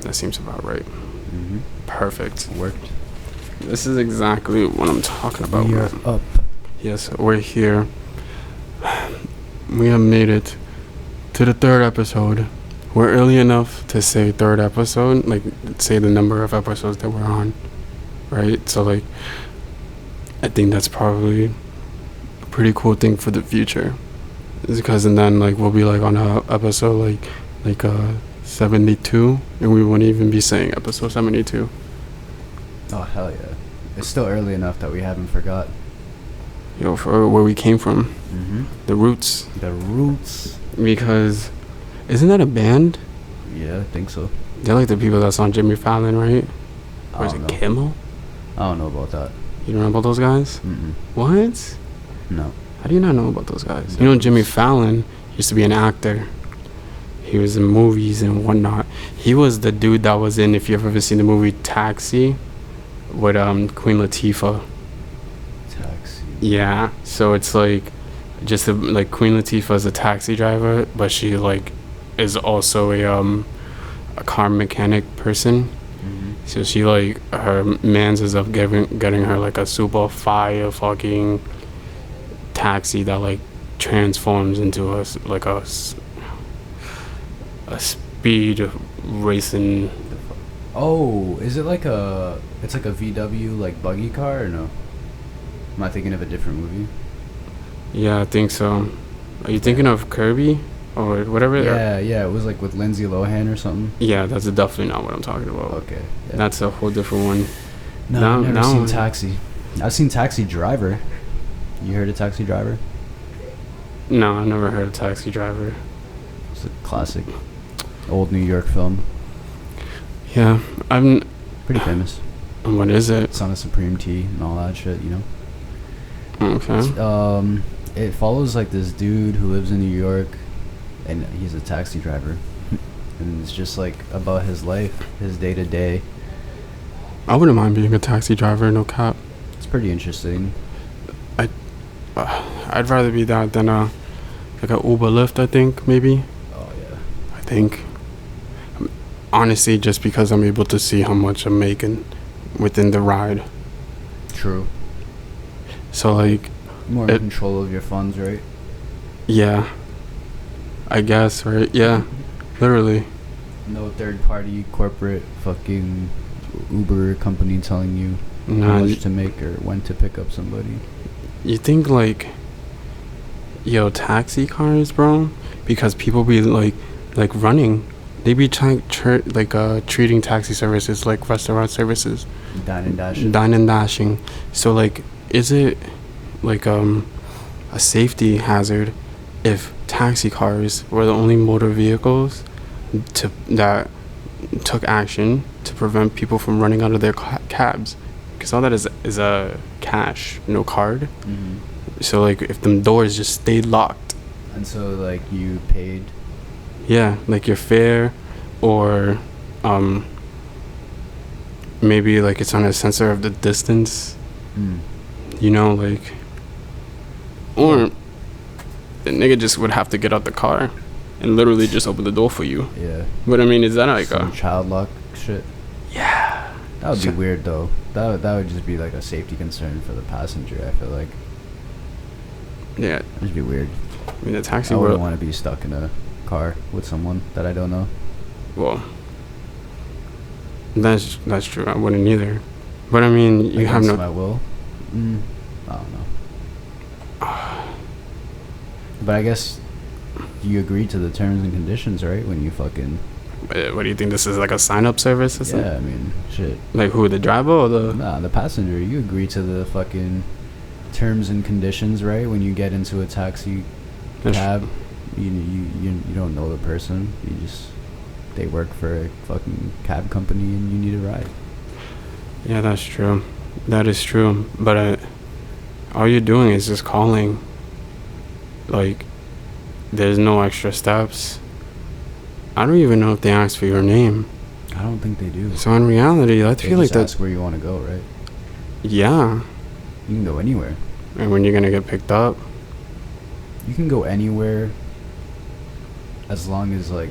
that seems about right. Mm-hmm. Perfect. Worked. This is exactly what I'm talking about. We are up. Yes, we're here. We have made it to the third episode. We're early enough to say third episode, like say the number of episodes that we're on, right? So like, I think that's probably a pretty cool thing for the future, because and then like we'll be like on a episode like 72, and we won't even be saying episode 72. Oh hell yeah! It's still early enough that we haven't forgot. Yo, for where we came from, the roots. The Roots. Because isn't that a band? Yeah, I think so. They're like the people that's on Jimmy Fallon, right? Or is it Kimmel? I don't know about that. You don't know about those guys? Mm-mm. What? No. How do you not know about those guys? You know, Jimmy Fallon used to be an actor. He was in movies and whatnot. He was the dude that was in, if you've ever seen the movie Taxi with Queen Latifah. Taxi. Yeah, so it's like just like Queen Latifah is a taxi driver, but she like is also a car mechanic person. Mm-hmm. So she like her man's ends up getting her like a super fire fucking taxi that like transforms into a speed racing. Oh, is it like it's like a VW like buggy car or no? Am I thinking of a different movie? Yeah, I think so. Are you thinking of Kirby or whatever? Yeah, it was like with Lindsay Lohan or something. Yeah, that's definitely not what I'm talking about. Okay. Yeah. That's a whole different one. No, I've never seen Taxi. I've seen Taxi Driver. You heard of Taxi Driver? No, I never heard of Taxi Driver. It's a classic old New York film. Yeah, I'm pretty famous. What is it? Son of Supreme Tea and all that shit, you know? Okay. It follows like this dude who lives in New York, and he's a taxi driver, and it's just like about his life, his day to day. I wouldn't mind being a taxi driver, no cap. It's pretty interesting. I'd rather be that than like a Uber Lyft, I think, maybe. Oh yeah. I think. Honestly, just because I'm able to see how much I'm making within the ride. True. So like more in control of your funds, right? Yeah, I guess, right? Yeah, literally. No third party corporate fucking Uber company telling you how much to make or when to pick up somebody. You think like, yo, taxi cars, bro? Because people be like running. They be treating taxi services like restaurant services. Dine and dashing. So like, is it like a safety hazard if taxi cars were the only motor vehicles that took action to prevent people from running out of their cabs? Because all that is a cash, no card. Mm-hmm. So like, if them doors just stayed locked, and so like you paid. Yeah, like your fare, or maybe like it's on a sensor of the distance. You know, like, or the nigga just would have to get out the car and literally just open the door for you. Yeah. But I mean, is that like some child lock shit? Yeah. That would be weird though. That would just be like a safety concern for the passenger, I feel like. Yeah. That'd just be weird. I mean, the taxi I world. wouldn't want to be stuck in a car with someone that I don't know. Well, that's true. I wouldn't either. But I mean, you have no. I will. I don't know. But I guess you agree to the terms and conditions, right? When you fucking. What do you think? This is like a sign-up service or something? Yeah, I mean, shit. Like who? The driver or the? Nah, the passenger. You agree to the fucking terms and conditions, right? When you get into a taxi cab, you don't know the person. They work for a fucking cab company and you need a ride. Yeah, that's true. That is true. But all you're doing is just calling. Like, there's no extra steps. I don't even know if they ask for your name. I don't think they do. So in reality, I feel like that's where you want to go, right? Yeah. You can go anywhere. And when you're gonna get picked up? You can go anywhere as long as, like,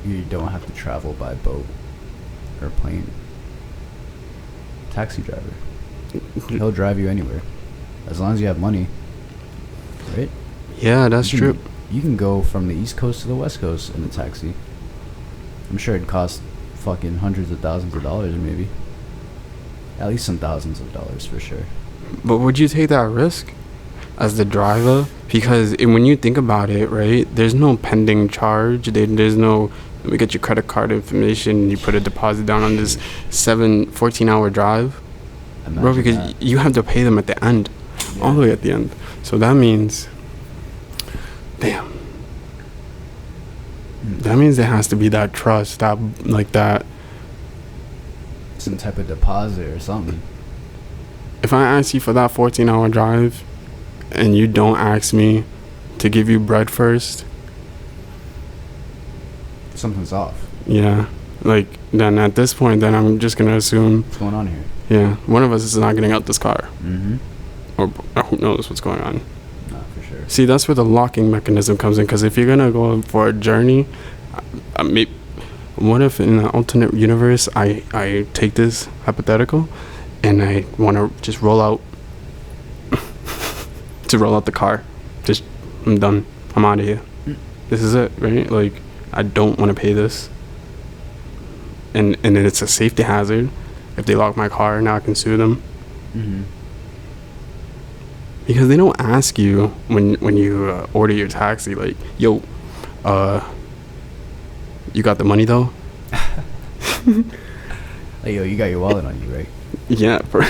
You don't have to travel by boat or plane. Taxi driver. He'll drive you anywhere. As long as you have money. Right? Yeah, that's true. You can go from the East Coast to the West Coast in a taxi. I'm sure it'd cost fucking hundreds of thousands of dollars, maybe. At least some thousands of dollars for sure. But would you take that risk as the driver? Because when you think about it, right, there's no pending charge. There's no, let me get your credit card information. You put a deposit down on this 14-hour drive. Imagine Bro, because that. you have to pay them at the end. Yeah. All the way at the end. So that means, damn. That means there has to be that trust, that, like that. Some type of deposit or something. If I ask you for that 14-hour drive and you don't ask me to give you bread first, Something's off. yeah, like, then at this point, then I'm just going to assume, What's going on here? yeah, one of us is not getting out this car. Mm-hmm. Or who knows what's going on. Nah, for sure. See, that's where the locking mechanism comes in. Because if you're going to go for a journey, what if in an alternate universe, I take this hypothetical and I want to just roll out the car. Just, I'm done. I'm out of here. This is it, right? Like, I don't want to pay this. And then it's a safety hazard. If they lock my car, now I can sue them. Mm-hmm. Because they don't ask you when you order your taxi, like, yo, you got the money though? Like, yo, you got your wallet on you, right? Yeah, bro.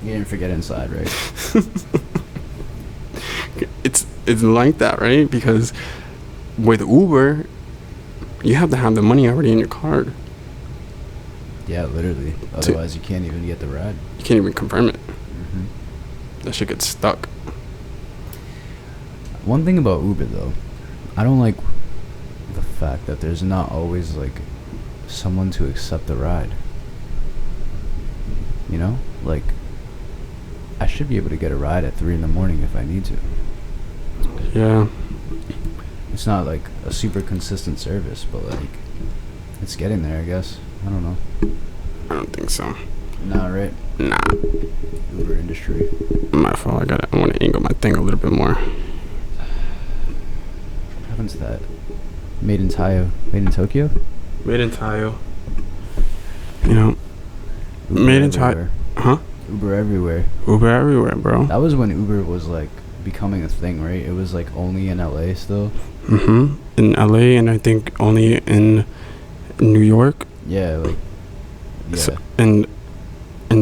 You didn't forget inside, right? It's like that, right? Because with Uber, you have to have the money already in your card. Yeah, literally. Otherwise, you can't even get the ride. You can't even confirm it. Mm-hmm. That shit gets stuck. One thing about Uber, though, I don't like the fact that there's not always, like, someone to accept the ride. You know? Like, I should be able to get a ride at 3 in the morning if I need to. Yeah. It's not, like, a super consistent service, but, like, it's getting there, I guess. I don't know. I don't think so. Nah, right? Nah. Uber industry. My fault. I want to angle my thing a little bit more. What happened to that? Made in Tokyo. Made in Tayo. You know, Uber made in everywhere. Tayo. Huh? Uber everywhere. Uber everywhere, bro. That was when Uber was, like, becoming a thing, right? It was, like, only in LA still. Mm-hmm. In LA, and I think only in New York. Yeah, like, yeah. So, and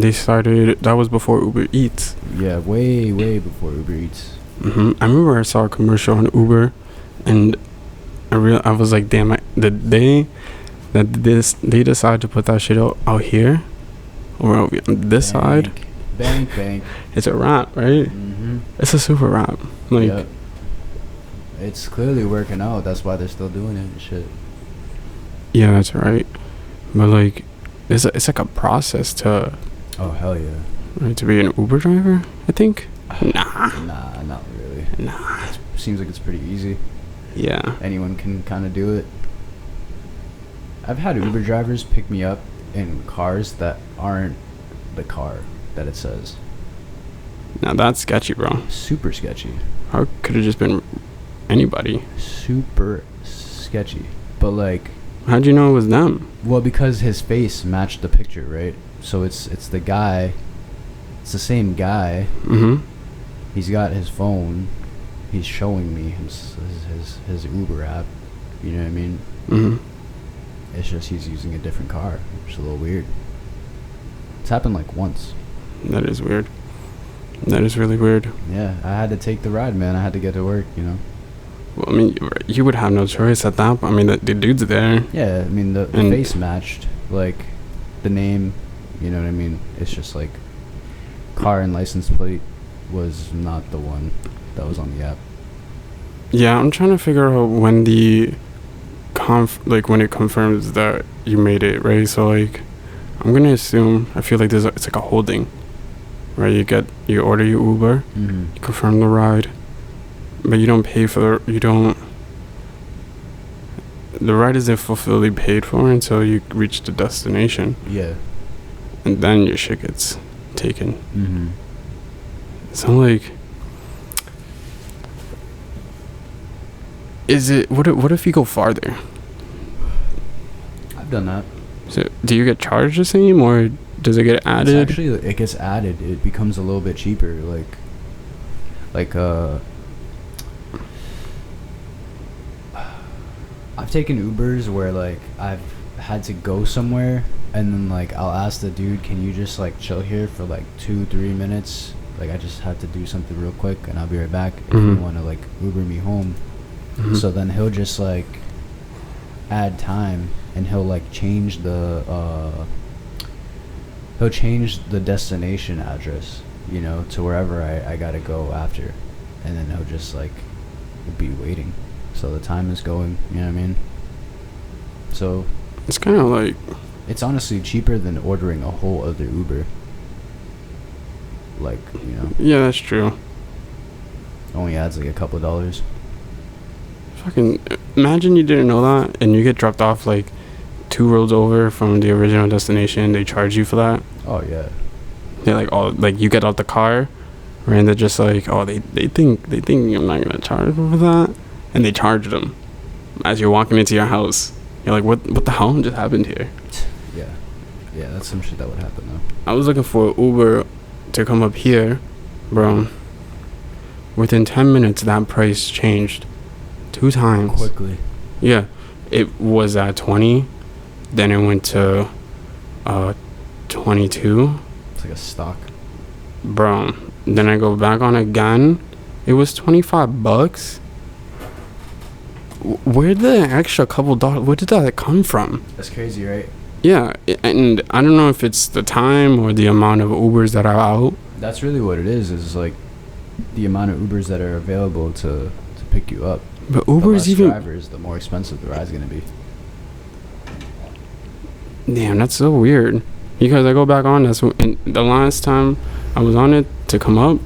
they started, that was before Uber Eats. Yeah, way before Uber Eats. Mm-hmm. I remember I saw a commercial on Uber, and I was like, damn, the day that they decided to put that shit out here, or on this side, Bank. it's a wrap, right? Mm-hmm. It's a super wrap. Like, Yep. It's clearly working out. That's why they're still doing it and shit. yeah, that's right. But like, it's like a process to, Oh, hell yeah. right, to be an Uber driver, I think. Nah. Nah, not really. Nah. Seems like it's pretty easy. Yeah. Anyone can kind of do it. I've had Uber drivers pick me up in cars that aren't the car that it says. Now that's sketchy, bro. Super sketchy. How could it just been anybody? Super sketchy. But like, How'd you know it was them? well, because his face matched the picture, right? So it's the guy. It's the same guy. Mm-hmm. He's got his phone. He's showing me his Uber app. You know what I mean? Mm-hmm. It's just he's using a different car. It's a little weird. It's happened like once. That is weird. That is really weird. Yeah, I had to take the ride, man. I had to get to work, you know? Well, I mean, you would have no choice at that. I mean, the dude's there. Yeah, I mean, the face matched. Like, the name, you know what I mean? It's just like, car and license plate was not the one that was on the app. Yeah, I'm trying to figure out when the when it confirms that you made it, right? So like, I'm gonna assume, I feel like it's like a holding, right? You order your Uber, Mm-hmm. you confirm the ride, but you don't pay for the ride isn't fully paid for until you reach the destination. Yeah. And then your shit gets taken. Mm-hmm. So like, is it what if you go farther? I've done that. So do you get charged the same, or does it get added? It's actually, it gets added. It becomes a little bit cheaper. I've taken Ubers where like I've had to go somewhere, and then like I'll ask the dude, can you just like chill here for like 2-3 minutes? Like I just have to do something real quick, and I'll be right back. If you want to like Uber me home. So then he'll just like add time, and he'll like change the destination address, you know, to wherever I gotta go after, and then he'll just like be waiting, so the time is going, you know what I mean? So it's kind of like, it's honestly cheaper than ordering a whole other Uber, like, you know. Yeah, that's true. Only adds like a couple dollars. Fucking imagine you didn't know that, and you get dropped off like 2 roads over from the original destination. They charge you for that. Oh yeah. They're like, oh, like you get out the car, and they're just like, oh, they think you're not gonna charge them for that, and they charge them as you're walking into your house. You're like, what the hell just happened here? Yeah, that's some shit that would happen though. I was looking for Uber to come up here, bro. Within 10 minutes, that price changed 2 times. Quickly. Yeah, it was at 20, then it went to 22. It's like a stock. Bro, then I go back on again. It was $25. Where'd the extra couple dollars? Where did that come from? That's crazy, right? Yeah, and I don't know if it's the time or the amount of Ubers that are out. That's really what it is like the amount of Ubers that are available to pick you up. But The Uber's less even drivers, the more expensive the ride's gonna be. Damn, that's so weird. Because I go back on this, and the last time I was on it to come up.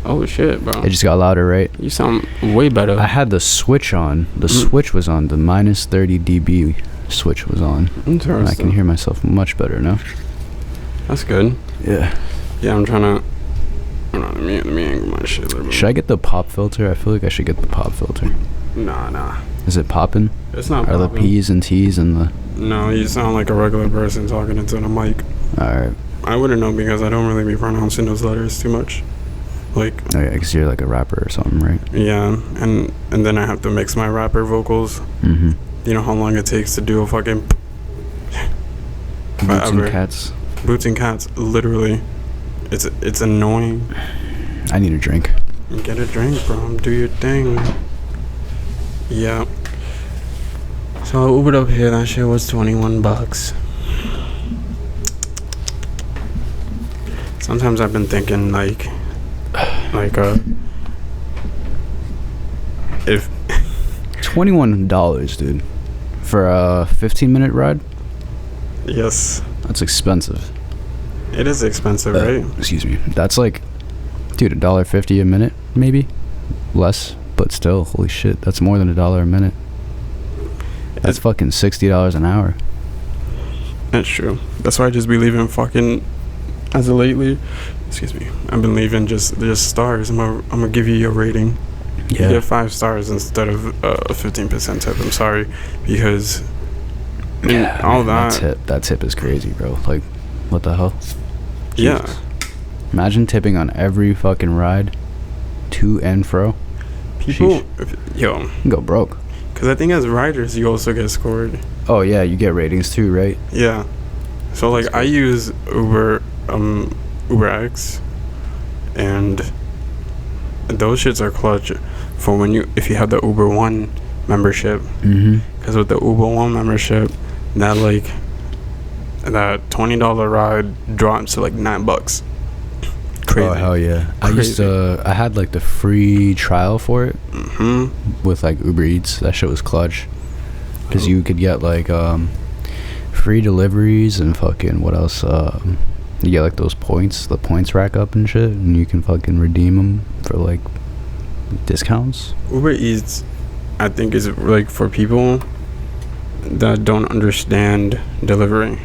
Oh shit, bro! It just got louder, right? You sound way better. I had the switch on. The switch was on. The minus 30 dB switch was on. Interesting. I can hear myself much better now. That's good. Yeah. Yeah, I'm trying to. Hold on, let me angle my shit a little bit. Should I get the pop filter? I feel like I should get the pop filter. Nah. Is it popping? It's not Are popping. the P's and T's and the... No, you sound like a regular person talking into the mic. Alright. I wouldn't know because I don't really be pronouncing those letters too much. Like... Oh yeah, because you're like a rapper or something, right? Yeah, and then I have to mix my rapper vocals. Mm-hmm. You know how long it takes to do a fucking... Boots and cats. Boots and cats, literally. It's annoying. I need a drink. Get a drink, bro. Do your thing. Yeah. So I Ubered up here. That shit was $21. Sometimes I've been thinking like if $21, dude, for a 15-minute ride. Yes. That's expensive. It is expensive, right? Excuse me. That's like, dude, $1.50 a minute, maybe less, but still, holy shit, that's more than $1 a minute. That's fucking $60 an hour. That's true. That's why I just be leaving fucking as of lately. Excuse me. I've been leaving just stars. I'm gonna give you your rating. Yeah. You get 5 stars instead of a 15% tip. I'm sorry, because all that tip is crazy, bro. Like, what the hell? Yeah. Jesus. Imagine tipping on every fucking ride, to and fro. People, You can go broke. Because I think as riders, you also get scored. Oh yeah, you get ratings too, right? Yeah. So like I use Uber X, and those shits are clutch for if you have the Uber One membership. Because with the Uber One membership, that $20 ride drops to like $9. Crazy. Oh hell yeah! Crazy. I had like the free trial for it with like Uber Eats. That shit was clutch because you could get like free deliveries and fucking what else? You get like those points, the points rack up and shit, and you can fucking redeem them for like discounts. Uber Eats I think is like for people that don't understand delivery,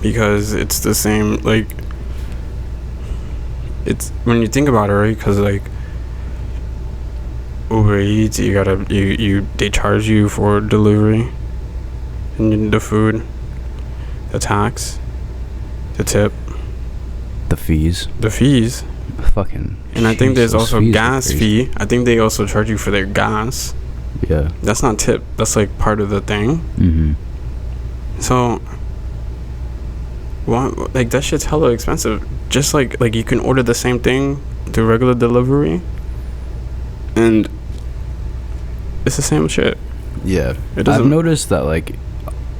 because it's the same, like, it's when you think about it, right? Because like Uber Eats, they charge you for delivery and the food, the tax, the tip, the fees. Fucking. And I think there's also gas crazy. fee. I think they also charge you for their gas. Yeah. That's not tip. That's like part of the thing. Mm-hmm. So, like that shit's hella expensive. Just like you can order the same thing through regular delivery, and it's the same shit. Yeah. I've noticed that like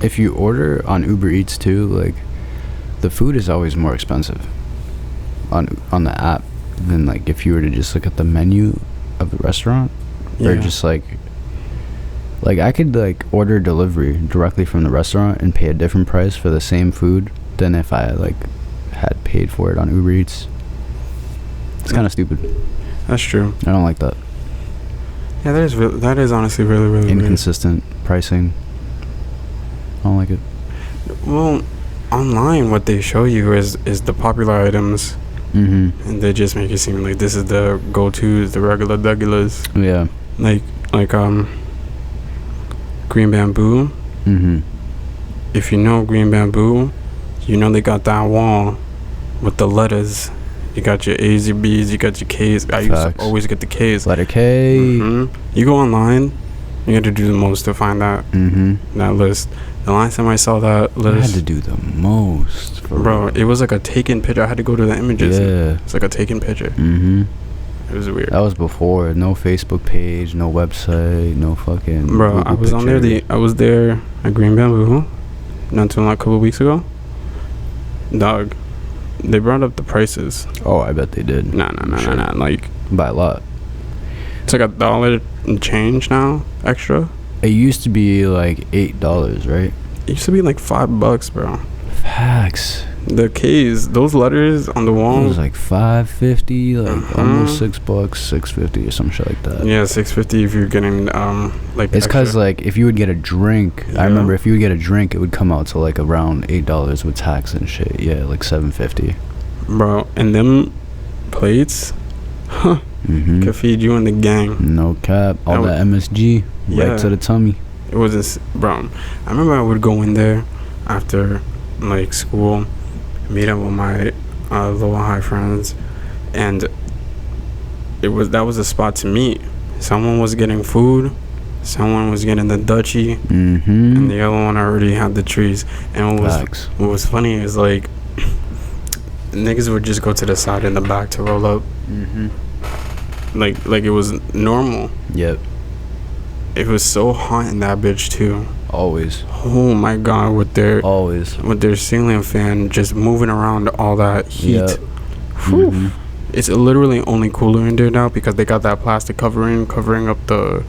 if you order on Uber Eats too, like the food is always more expensive on the app than like if you were to just look at the menu of the restaurant. Yeah. Or just like I could like order delivery directly from the restaurant and pay a different price for the same food than if I like had paid for it on Uber Eats. It's kind of stupid. That's true. I don't like that. Yeah, that is honestly really, really inconsistent pricing. I don't like it. Well, online what they show you is the popular items. Mm-hmm. And they just make it seem like this is the go-tos, the regulars. Yeah. Like Green Bamboo. Mm-hmm. If you know Green Bamboo, you know they got that wall with the letters. You got your A's, your B's, you got your K's. I used to always get the K's. Letter K. Mm-hmm. You go online, you had to do the most to find that that list. The last time I saw that list, I had to do the most. Bro, it was like a taken picture. I had to go to the images. Yeah. It's like a taken picture. Mm-hmm. It was weird. That was before. No Facebook page, no website, no fucking. Bro, Google I was on there. I was there at Green Bamboo not too long, a couple weeks ago. Dog, they brought up the prices. Oh, I bet they did. Nah. Like by a lot. It's like $1 and change now, extra. It used to be like $8, right? It used to be like $5, bro. Facts. The K's, those letters on the wall. It was like $5.50, like almost $6, $6.50 or some shit like that. Yeah, $6.50 if you're getting like. It's because like if you would get a drink, I remember if you would get a drink, it would come out to like around $8 with tax and shit. Yeah, like $7.50. Bro, and them plates, huh? Could feed you and the gang. No cap, all that MSG right to the tummy. It wasn't, bro. I remember I would go in there after like school, meet up with my lower high friends, and that was a spot to meet. Someone was getting food, someone was getting the Dutchie, and the other one already had the trees. And what was funny is like niggas would just go to the side and the back to roll up. Like it was normal. Yep. It was so hot in that bitch too. Always. Oh my god, with their ceiling fan just moving around all that heat. Yep. It's literally only cooler in there now because they got that plastic covering up the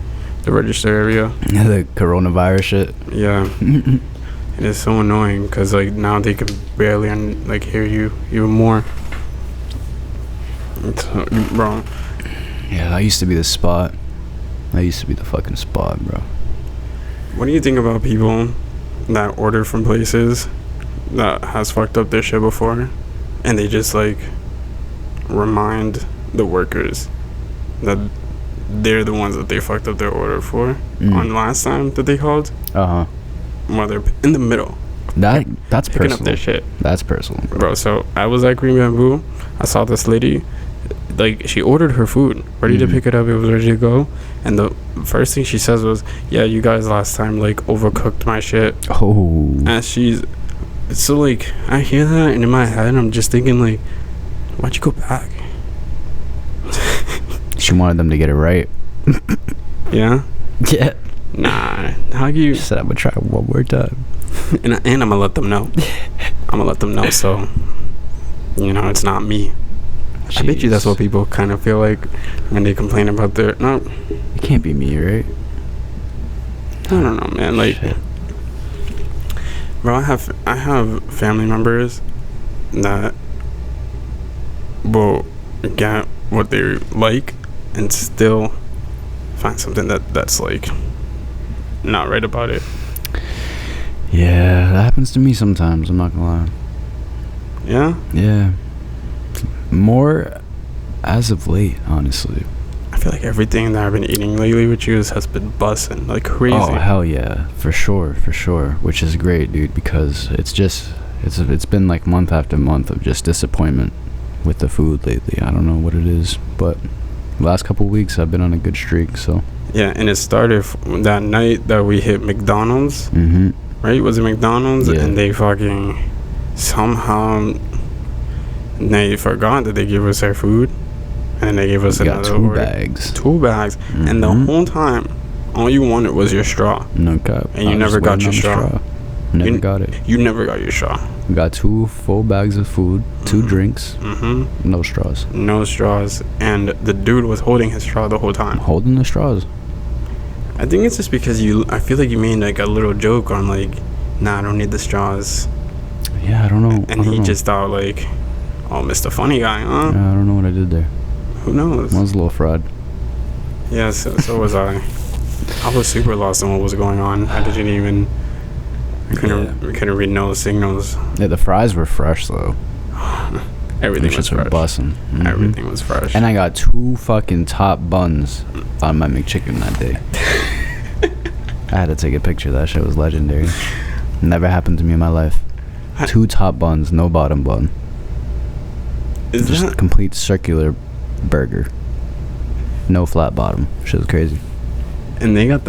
register area. The coronavirus shit. Yeah. It is so annoying because like now they can barely hear you even more. Bro. Yeah, that used to be the spot. That used to be the fucking spot, bro. What do you think about people that order from places that has fucked up their shit before, and they just like remind the workers that they're the ones that they fucked up their order for on last time that they called? While they're in the middle. That's picking personal. up their shit. That's personal, bro. So I was at Green Bamboo. I saw this lady. Like, she ordered her food, ready to pick it up. It was ready to go. And the first thing she says was, yeah, you guys last time, like, overcooked my shit. Oh. And so, like, I hear that, and in my head, I'm just thinking, like, why'd you go back? She wanted them to get it right. Yeah? Yeah. Nah. How do you... She said, I'm going to try it one more time. and I'm going to let them know. I'm going to let them know, so, you know, it's not me. Jeez. I bet you that's what people kind of feel like when they complain about their... No. It can't be me, right? I don't know, man. Like... Shit. Bro, I have family members that will get what they like and still find something that's like not right about it. Yeah, that happens to me sometimes. I'm not gonna lie. Yeah. Yeah. More as of late, honestly. I feel like everything that I've been eating lately with you has been busting like crazy. Oh hell yeah, for sure, which is great, dude, because it's been like month after month of just disappointment with the food lately. I don't know what it is, but the last couple weeks I've been on a good streak. So yeah, and it started that night that we hit McDonald's. Right? Was it McDonald's? Yeah. And they fucking somehow they forgot that they gave us our food, and then they gave us another two bags. And the whole time, all you wanted was your straw. No cap. And you never got your straw. Never got it. You never got your straw. We got 2 full bags of food, 2 drinks, no straws. No straws, and the dude was holding his straw the whole time. Holding the straws. I think it's just because I feel like you made like a little joke on like, nah, I don't need the straws. Yeah, I don't know. And he just thought like, oh, Mr. Funny Guy, huh? Yeah, I don't know what I did there. Who knows? I was a little fraud. Yeah, so was I. I was super lost on what was going on. I didn't even. We couldn't read no signals. Yeah, the fries were fresh though. Everything was fresh. Bussin'. Everything was fresh. And I got 2 fucking top buns on my McChicken that day. I had to take a picture. That shit was legendary. Never happened to me in my life. 2 top buns, no bottom bun. Is just that a complete circular burger. No flat bottom. Shit was crazy. And they got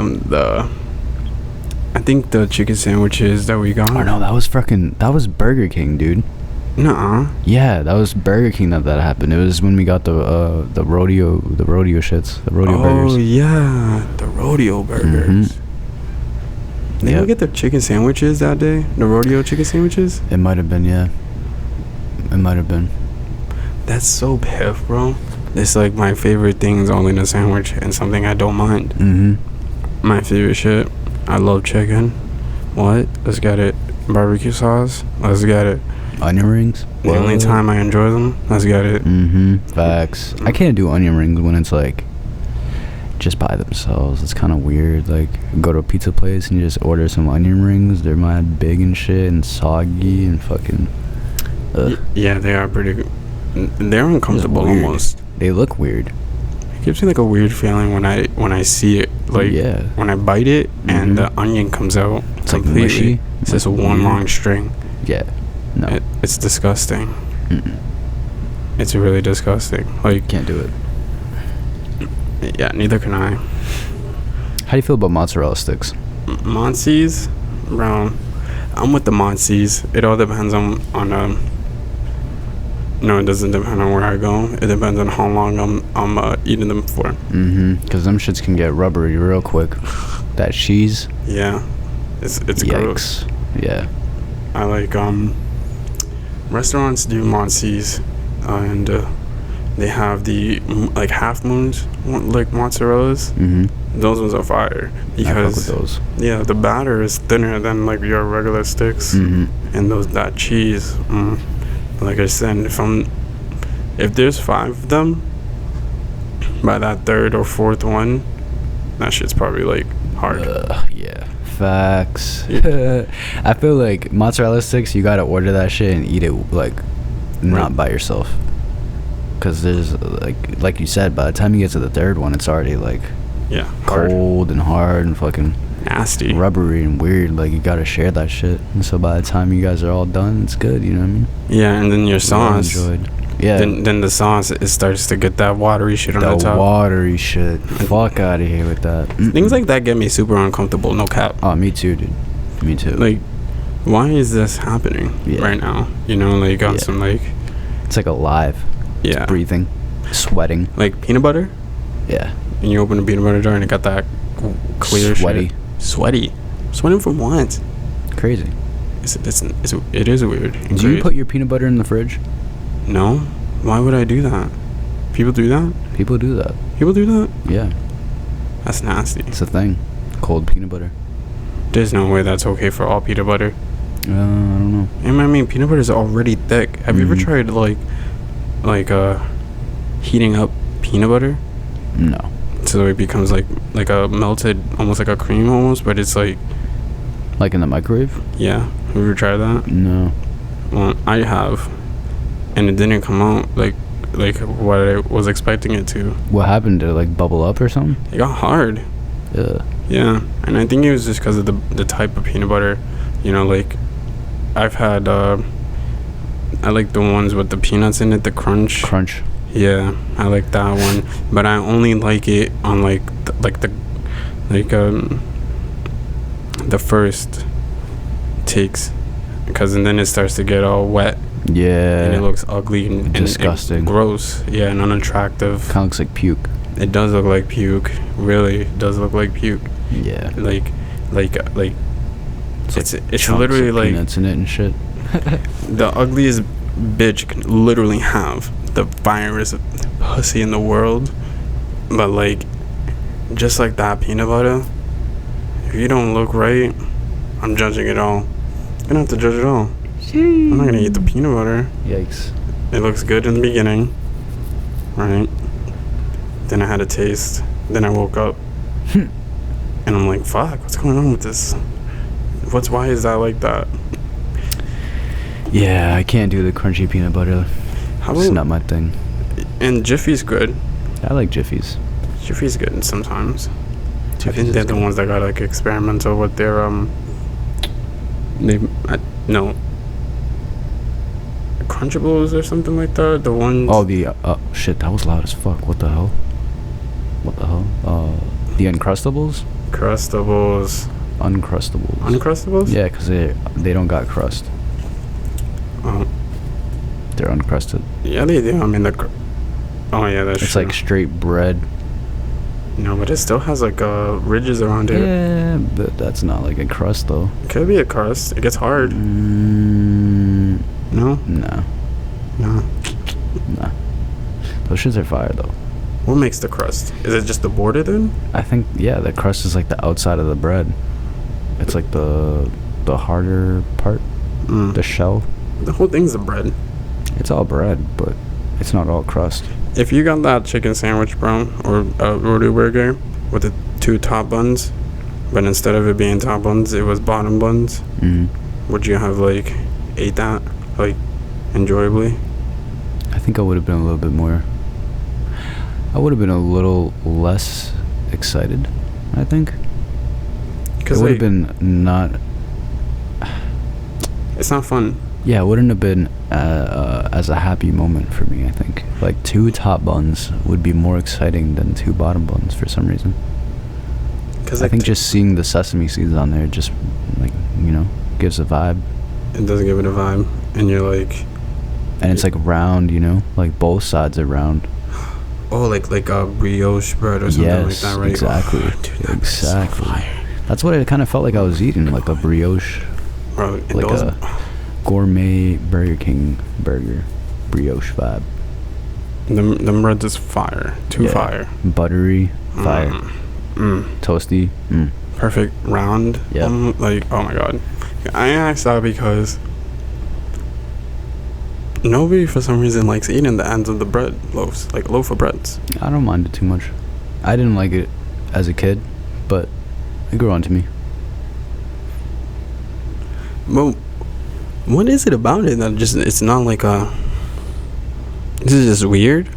I think the chicken sandwiches that we got. Oh no, that was Burger King, dude. Nuh-uh. Yeah, that was Burger King that happened. It was when we got the rodeo shits, the rodeo burgers. Oh yeah, the rodeo burgers. They didn't get the chicken sandwiches that day. The rodeo chicken sandwiches. It might have been, yeah. It might have been. That's so piff, bro. It's like my favorite things all in a sandwich, and something I don't mind. My favorite shit. I love chicken. What? Let's get it. Barbecue sauce. Let's get it. Onion rings. The only time I enjoy them. Let's get it. Facts. I can't do onion rings when it's like just by themselves. It's kind of weird. Like go to a pizza place and you just order some onion rings. They're mad big and shit and soggy and fucking. Yeah, they are pretty good. They're uncomfortable almost. They look weird. It gives me like a weird feeling when I see it. Like when I bite it and the onion comes out it's completely. Like mushy. It's just one long string. Yeah. No. It's disgusting. It's really disgusting. Like can't do it. Yeah, neither can I. How do you feel about mozzarella sticks? Monsees, bro. I'm with the Monsees. It all depends on no, it doesn't depend on where I go. It depends on how long I'm eating them for. Because them shits can get rubbery real quick. That cheese. Yeah, it's gross. Yeah. I like restaurants do Monsees, and they have the like half moons like mozzarellas. Those ones are fire because those. Yeah, the batter is thinner than like your regular sticks, and that cheese. Like I said, if there's 5 of them, by that 3rd or 4th one, that shit's probably like hard. Yeah. Facts. I feel like mozzarella sticks, you gotta order that shit and eat it like not by yourself. Cause there's like you said, by the time you get to the 3rd one, it's already like cold and hard and fucking nasty, rubbery and weird. Like you gotta share that shit. And so by the time you guys are all done, it's good. You know what I mean? Yeah, and then your sauce. Yeah. Then the sauce, it starts to get that watery shit on the top. The watery shit. Fuck out of here with that. Things like that get me super uncomfortable. No cap. Oh, me too, dude. Me too. Like, why is this happening right now? You know, like on some like. It's like alive. Yeah. It's breathing, sweating. Like peanut butter. Yeah. And you open a peanut butter jar and it got that clear sweaty. Shit. Sweaty from what? Crazy. It is weird. Do you put your peanut butter in the fridge? No. Why would I do that? People do that? People do that. People do that? Yeah. That's nasty. It's a thing. Cold peanut butter. There's no way that's okay for all peanut butter. I don't know. And I mean, peanut butter is already thick. Have you ever tried like heating up peanut butter? No. It's so it becomes like a melted, almost like a cream almost, but it's like in the microwave. Yeah, have you ever tried that? No. Well, I have, and it didn't come out like what I was expecting it to. What happened? Did it like bubble up or something? It got hard. Yeah, and I think it was just because of the type of peanut butter. You know, like I've had I like the ones with the peanuts in it, the crunch. Yeah, I like that one, but I only like it on the first takes, because then it starts to get all wet. Yeah. And it looks ugly and disgusting. And gross. Yeah, and unattractive. Kind of looks like puke. It does look like puke. Really, it does look like puke. Yeah. Like it's literally like peanuts in it and shit. The ugliest bitch can literally have the virus pussy in the world, but like just like that peanut butter, if you don't look right, I'm judging it all. I'm gonna have to judge it all. I'm not gonna eat the peanut butter. Yikes. It looks good in the beginning, right? Then I had a taste. Then I woke up and I'm like, fuck, what's going on with this? Why is that like that? Yeah, I can't do the crunchy peanut butter. It's not my thing. And Jiffy's good. I like Jiffy's. Jiffy's good sometimes. Jiffy's I think they're the ones that got like experimental with their Crunchables or something like that. The ones. Oh, the shit, that was loud as fuck. What the hell? The Uncrustables. Uncrustables. Yeah, because they don't got crust. Oh. They're uncrusted. Yeah, they do. I mean, oh yeah, that's it's true. Like straight bread. No, but it still has like ridges around it. Yeah, but that's not like a crust though. It could be a crust. It gets hard. No. No. Those shits are fire though. What makes the crust? Is it just the border then? I think the crust is like the outside of the bread. It's like the harder part, the shell. The whole thing's a bread. It's all bread, but it's not all crust. If you got that chicken sandwich, bro, or a roti burger with the 2 top buns, but instead of it being top buns, it was bottom buns, would you have like ate that like enjoyably? I think I would have been a little bit more. I would have been a little less excited, I think. It would have been not. It's not fun. Yeah, it wouldn't have been as a happy moment for me, I think. Like 2 top buns would be more exciting than 2 bottom buns for some reason. Because I think just seeing the sesame seeds on there just, like, gives a vibe. It does give it a vibe. And you're like... And it's like round, like both sides are round. Oh, like a brioche bread or something like that, right? Exactly. Oh, dude, exactly. So that's what it kind of felt like I was eating, like a brioche. Bro, like a gourmet Burger King burger brioche vibe. Them breads is fire. Fire. Buttery, fire. Toasty. Perfect round. Yeah. Like, oh my god. I asked that because nobody for some reason likes eating the ends of the bread loaves, like loaf of breads. I don't mind it too much. I didn't like it as a kid, but it grew on to me. Well, what is it about it that it's not like a... This is just weird?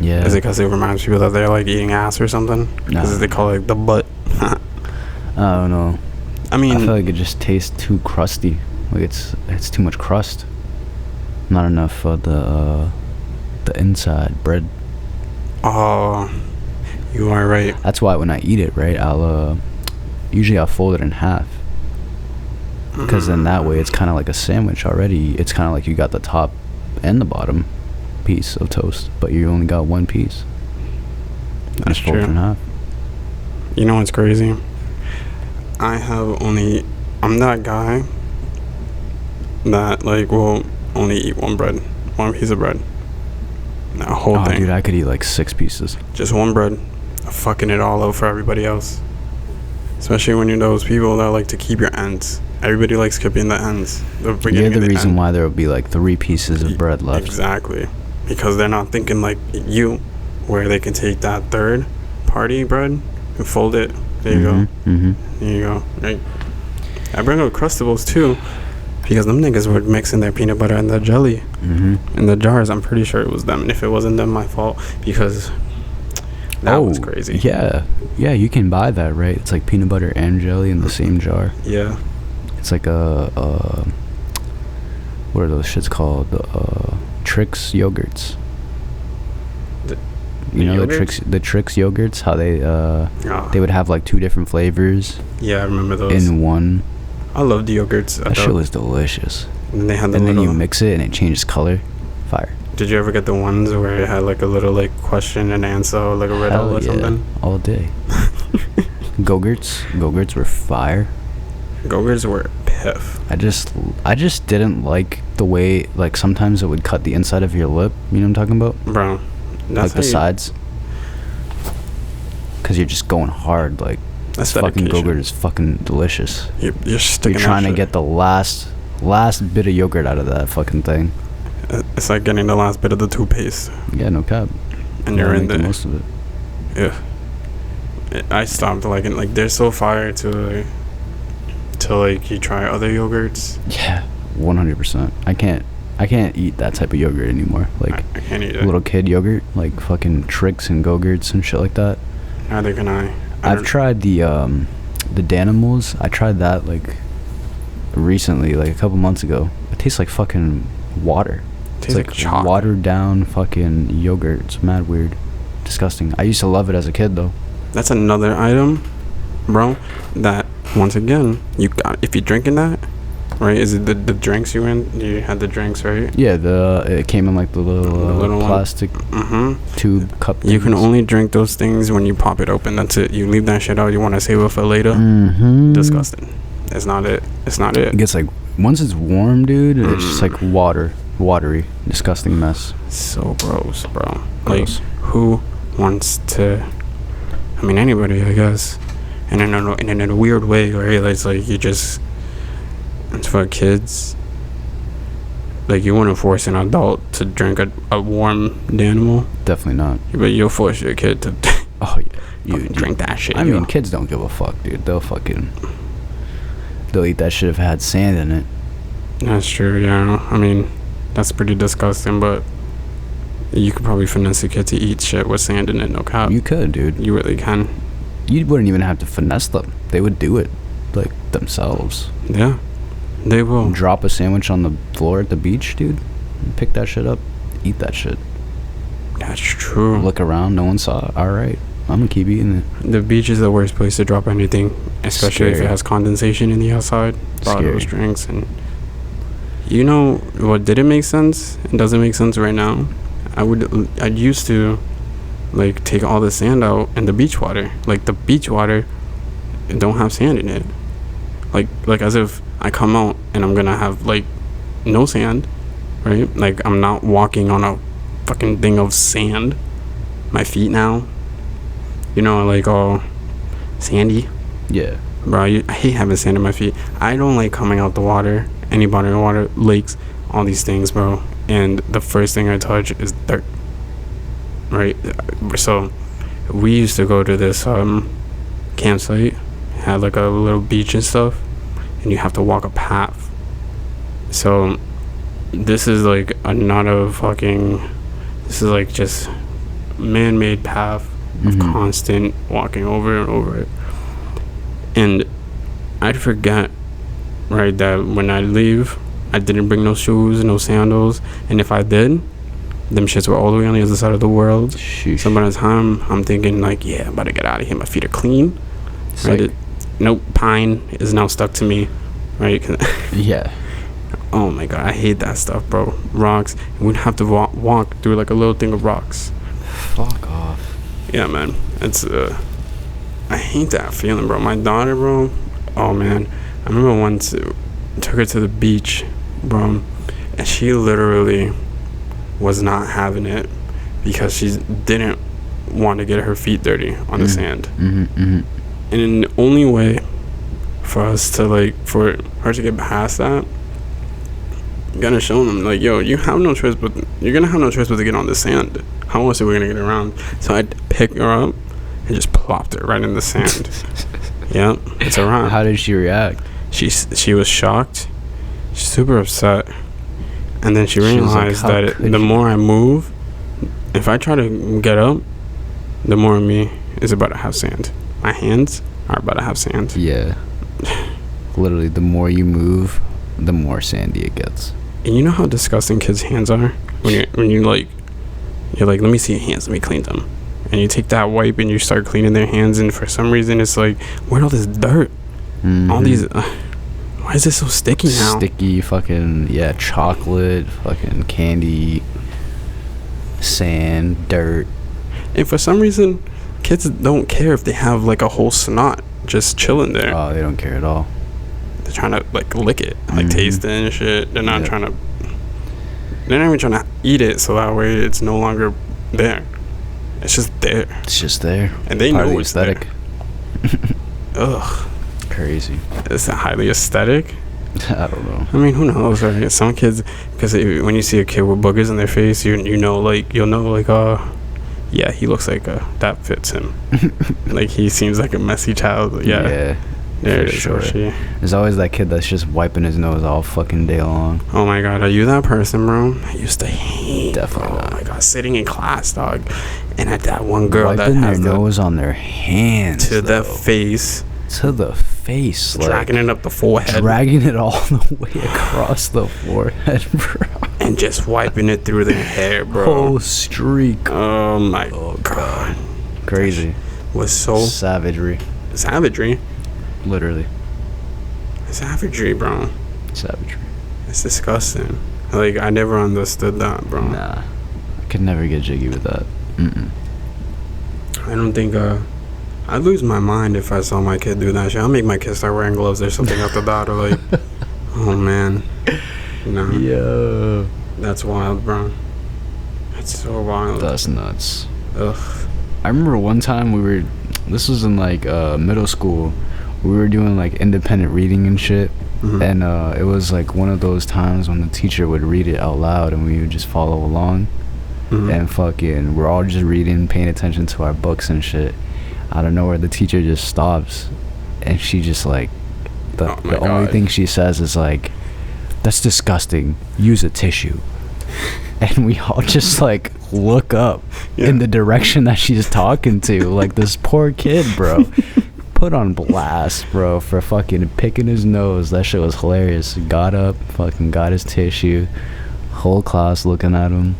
Yeah. Is it because it reminds people that they're like eating ass or something? Because they call it the butt. I don't know. I mean... I feel like it just tastes too crusty. Like it's too much crust. Not enough of the inside bread. Oh, you are right. That's why when I eat it, right, I'll fold it in half. Because then that way it's kind of like a sandwich already. It's kind of like you got the top and the bottom piece of toast, but you only got one piece. That's true. Fold it in half. You know what's crazy? I'm that guy that like will only eat one piece of bread. That whole thing. Dude, I could eat like 6 pieces. Just one bread. Fucking it all out for everybody else. Especially when you're those people that like to keep your ends. Everybody likes keeping the ends. You're the reason why there will be like 3 pieces of bread left. Exactly. Because they're not thinking like you, where they can take that third, party bread, you fold it. There you go. There you go. Right. I bring up Crustables too, because them niggas were mixing their peanut butter and their jelly in the jars. I'm pretty sure it was them, and if it wasn't them, my fault, because that was crazy. Yeah, you can buy that, right? It's like peanut butter and jelly in the same jar. Yeah. It's like a what are those shits called? Trix yogurts. The Trix yogurts, how they would have like 2 different flavors. Yeah, I remember those. In one. I love the yogurts. That shit was delicious. And they had then you mix it and it changes color. Fire. Did you ever get the ones where it had like a little like question and answer, like a riddle or something? All day. Go-Gurts were fire. Go-Gurts were piff. I just didn't like the way, like, sometimes it would cut the inside of your lip. You know what I'm talking about? Bro. Like the sides. Because you're just going hard. Like, this fucking Go-Gurt is fucking delicious. You're sticking. You're trying to get the last bit of yogurt out of that fucking thing. It's like getting the last bit of the toothpaste. Yeah, no cap. And you're in there. Most of it. Yeah. I stopped liking, like, they're so fire to like you try other yogurts. Yeah, 100%. I can't eat that type of yogurt anymore. Like, I can't eat it. Little kid yogurt, like fucking Trix and Go-Gurts and shit like that. Neither can I. I've tried the Danimals. I tried that like recently, like a couple months ago. It tastes like fucking water. Tastes like chalk. Watered down fucking yogurt. It's mad weird, disgusting. I used to love it as a kid though. That's another item, bro, that once again if you're drinking that, right? Is it the drinks you in? You had the drinks, right? Yeah, it came in like the little plastic tube cup things. You can only drink those things when you pop it open. That's it. You leave that shit out. You want to save it for later. Disgusting. It's not it. It gets like, once it's warm, dude, it's just like watery, disgusting mess. So gross, bro. Gross. Like, who wants to? I mean, anybody, I guess. And in a weird way, right? It's like it's for kids. Like, you wouldn't force an adult to drink a warm Danimal. Definitely not. But you'll force your kid to drink that shit. I mean, kids don't give a fuck, dude. They'll eat that shit if it had sand in it. That's true, yeah. I mean, that's pretty disgusting, but you could probably finesse a kid to eat shit with sand in it, no cap. You could, dude. You really can. You wouldn't even have to finesse them. They would do it, like, themselves. Yeah, they will. Drop a sandwich on the floor at the beach, dude. Pick that shit up. Eat that shit. That's true. Look around. No one saw it. All right. I'm going to keep eating it. The beach is the worst place to drop anything, especially if it has condensation in the outside. Those drinks. And you know what didn't make sense? It doesn't make sense right now. I used to like take all the sand out in the beach water. Like, the beach water, it don't have sand in it. Like as if I come out and I'm gonna have like no sand, right? Like, I'm not walking on a fucking thing of sand. My feet now, you know, like all sandy. Yeah, bro. I hate having sand in my feet. I don't like coming out the water, any body of water, lakes, all these things, bro. And the first thing I touch is dirt. Right, so we used to go to this campsite, had like a little beach and stuff, and you have to walk a path. So this is like this is like just man-made path of constant walking over and over it. And I'd forget, right, that when I leave, I didn't bring no shoes, no sandals, and if I did, them shits were all the way on the other side of the world. Sheesh. So by the time I'm thinking like, yeah, I'm about to get out of here, my feet are clean. Right? Nope, pine is now stuck to me, right? Yeah. Oh my god, I hate that stuff, bro. Rocks. We'd have to walk through like a little thing of rocks. Fuck off. Yeah, man. It's I hate that feeling, bro. My daughter, bro. Oh man, I remember once took her to the beach, bro, and she literally was not having it because she didn't want to get her feet dirty on the sand. And the only way for us to for her to get past that, you gotta show them like, yo, you have no choice but to get on the sand. How else are we gonna get around? So I'd pick her up and just plopped it right in the sand. Yep, it's a wrap. How did she react? She was shocked. She's super upset. And then she realized that the more I move, if I try to get up, the more of me is about to have sand. My hands are about to have sand. Yeah. Literally, the more you move, the more sandy it gets. And you know how disgusting kids' hands are? When you're like, let me see your hands, let me clean them. And you take that wipe and you start cleaning their hands, and for some reason it's like, where'd all this dirt? All these... why is this so sticky now? Sticky fucking, chocolate, fucking candy, sand, dirt. And for some reason, kids don't care if they have like a whole snot just chilling there. Oh, they don't care at all. They're trying to like lick it, like taste it and shit. They're not trying to... They're not even trying to eat it so that way it's no longer there. It's just there. It's just there. And they know it's aesthetic. Ugh. Crazy. Is it highly aesthetic? I don't know. I mean, who knows, right? Some kids, because when you see a kid with boogers in their face, you'll know, yeah, he looks like that fits him. Like, he seems like a messy child. Yeah. There it is. Sure. There's always that kid that's just wiping his nose all fucking day long. Oh my god, are you that person, bro? I used to hate. Definitely. Oh my god, sitting in class, dog, and at that one girl wiping that has their nose on their hands to the face. To the face, dragging it up the forehead, dragging it all the way across the forehead, bro, and just wiping it through their hair, bro. Whole streak. Oh my god, crazy. Was so savagery. Literally. Savagery, bro. Savagery. It's disgusting. Like, I never understood that, bro. Nah, I could never get jiggy with that. I don't think I'd lose my mind if I saw my kid do that shit. I'll make my kid start wearing gloves or something after that, or like, oh man, no. Yo, that's wild, bro. That's so wild. That's nuts. Ugh. I remember one time this was in like middle school. We were doing like independent reading and shit, and it was like one of those times when the teacher would read it out loud and we would just follow along, and fucking we're all just reading, paying attention to our books and shit. Out of nowhere, the teacher just stops, and she just like the only thing she says is like, "That's disgusting. Use a tissue." And we all just like look up in the direction that she's talking to, like this poor kid, bro. Put on blast, bro, for fucking picking his nose. That shit was hilarious. Got up, fucking got his tissue. Whole class looking at him.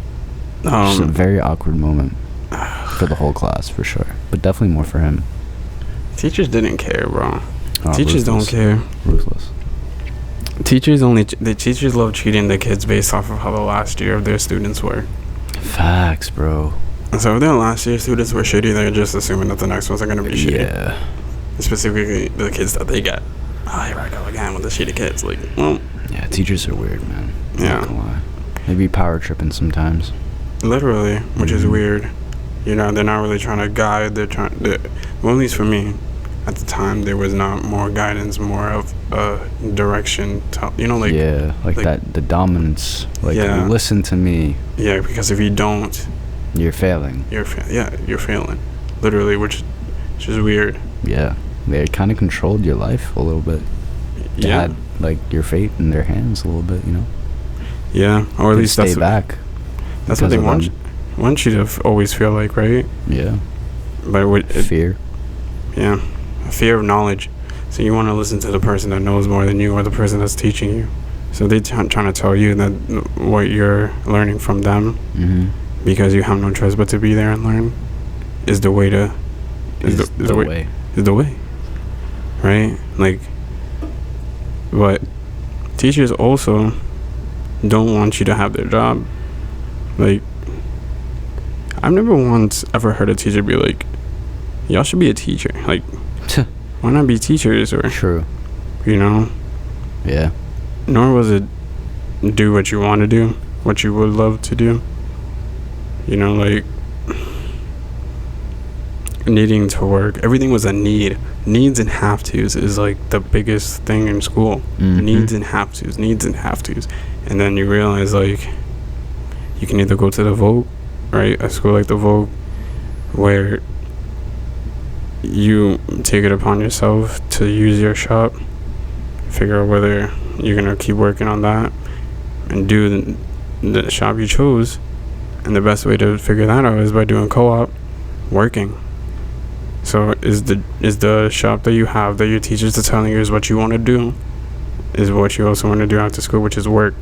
Just a very awkward moment for the whole class, for sure, but definitely more for him. Teachers didn't care, bro. Teachers don't care. Ruthless. The teachers love treating the kids based off of how the last year of their students were. Facts, bro. So if their last year students were shitty, they're just assuming that the next ones are gonna be shitty. Yeah. Specifically the kids that they get. Oh, here I go again with the shitty kids. Like, well. Yeah, teachers are weird, man. Yeah. Not gonna lie. They be power tripping sometimes. Literally, which is weird. You know, they're not really trying to guide. Well, at least for me, at the time, there was not more guidance, more of direction. Like that, the dominance. Like, listen to me. Yeah, because if you don't, you're failing. You're failing. Literally, which is weird. Yeah, they kind of controlled your life a little bit. They had like your fate in their hands a little bit, you know. Yeah, or at least stay back. That's what they want you to always feel like, right? Yeah. But fear. Yeah, a fear of knowledge. So you want to listen to the person that knows more than you, or the person that's teaching you. So they're trying to tell you that what you're learning from them, because you have no choice but to be there and learn, is the way to. Is the way, right? Like, but teachers also don't want you to have their job. Like, I've never once ever heard a teacher be like, y'all should be a teacher. Like, why not be teachers? Or true, you know. Yeah. Nor was it do what you want to do, what you would love to do, you know. Like, needing to work, everything was a need. Needs and have tos is like the biggest thing in school. Needs and have tos, and then you realize, like, you can either go to the Vogue, right, a school like the Vogue, where you take it upon yourself to use your shop, figure out whether you're gonna keep working on that and do the shop you chose. And the best way to figure that out is by doing co-op, working. So is the shop that you have that your teachers are telling you is what you want to do, is what you also want to do after school, which is work.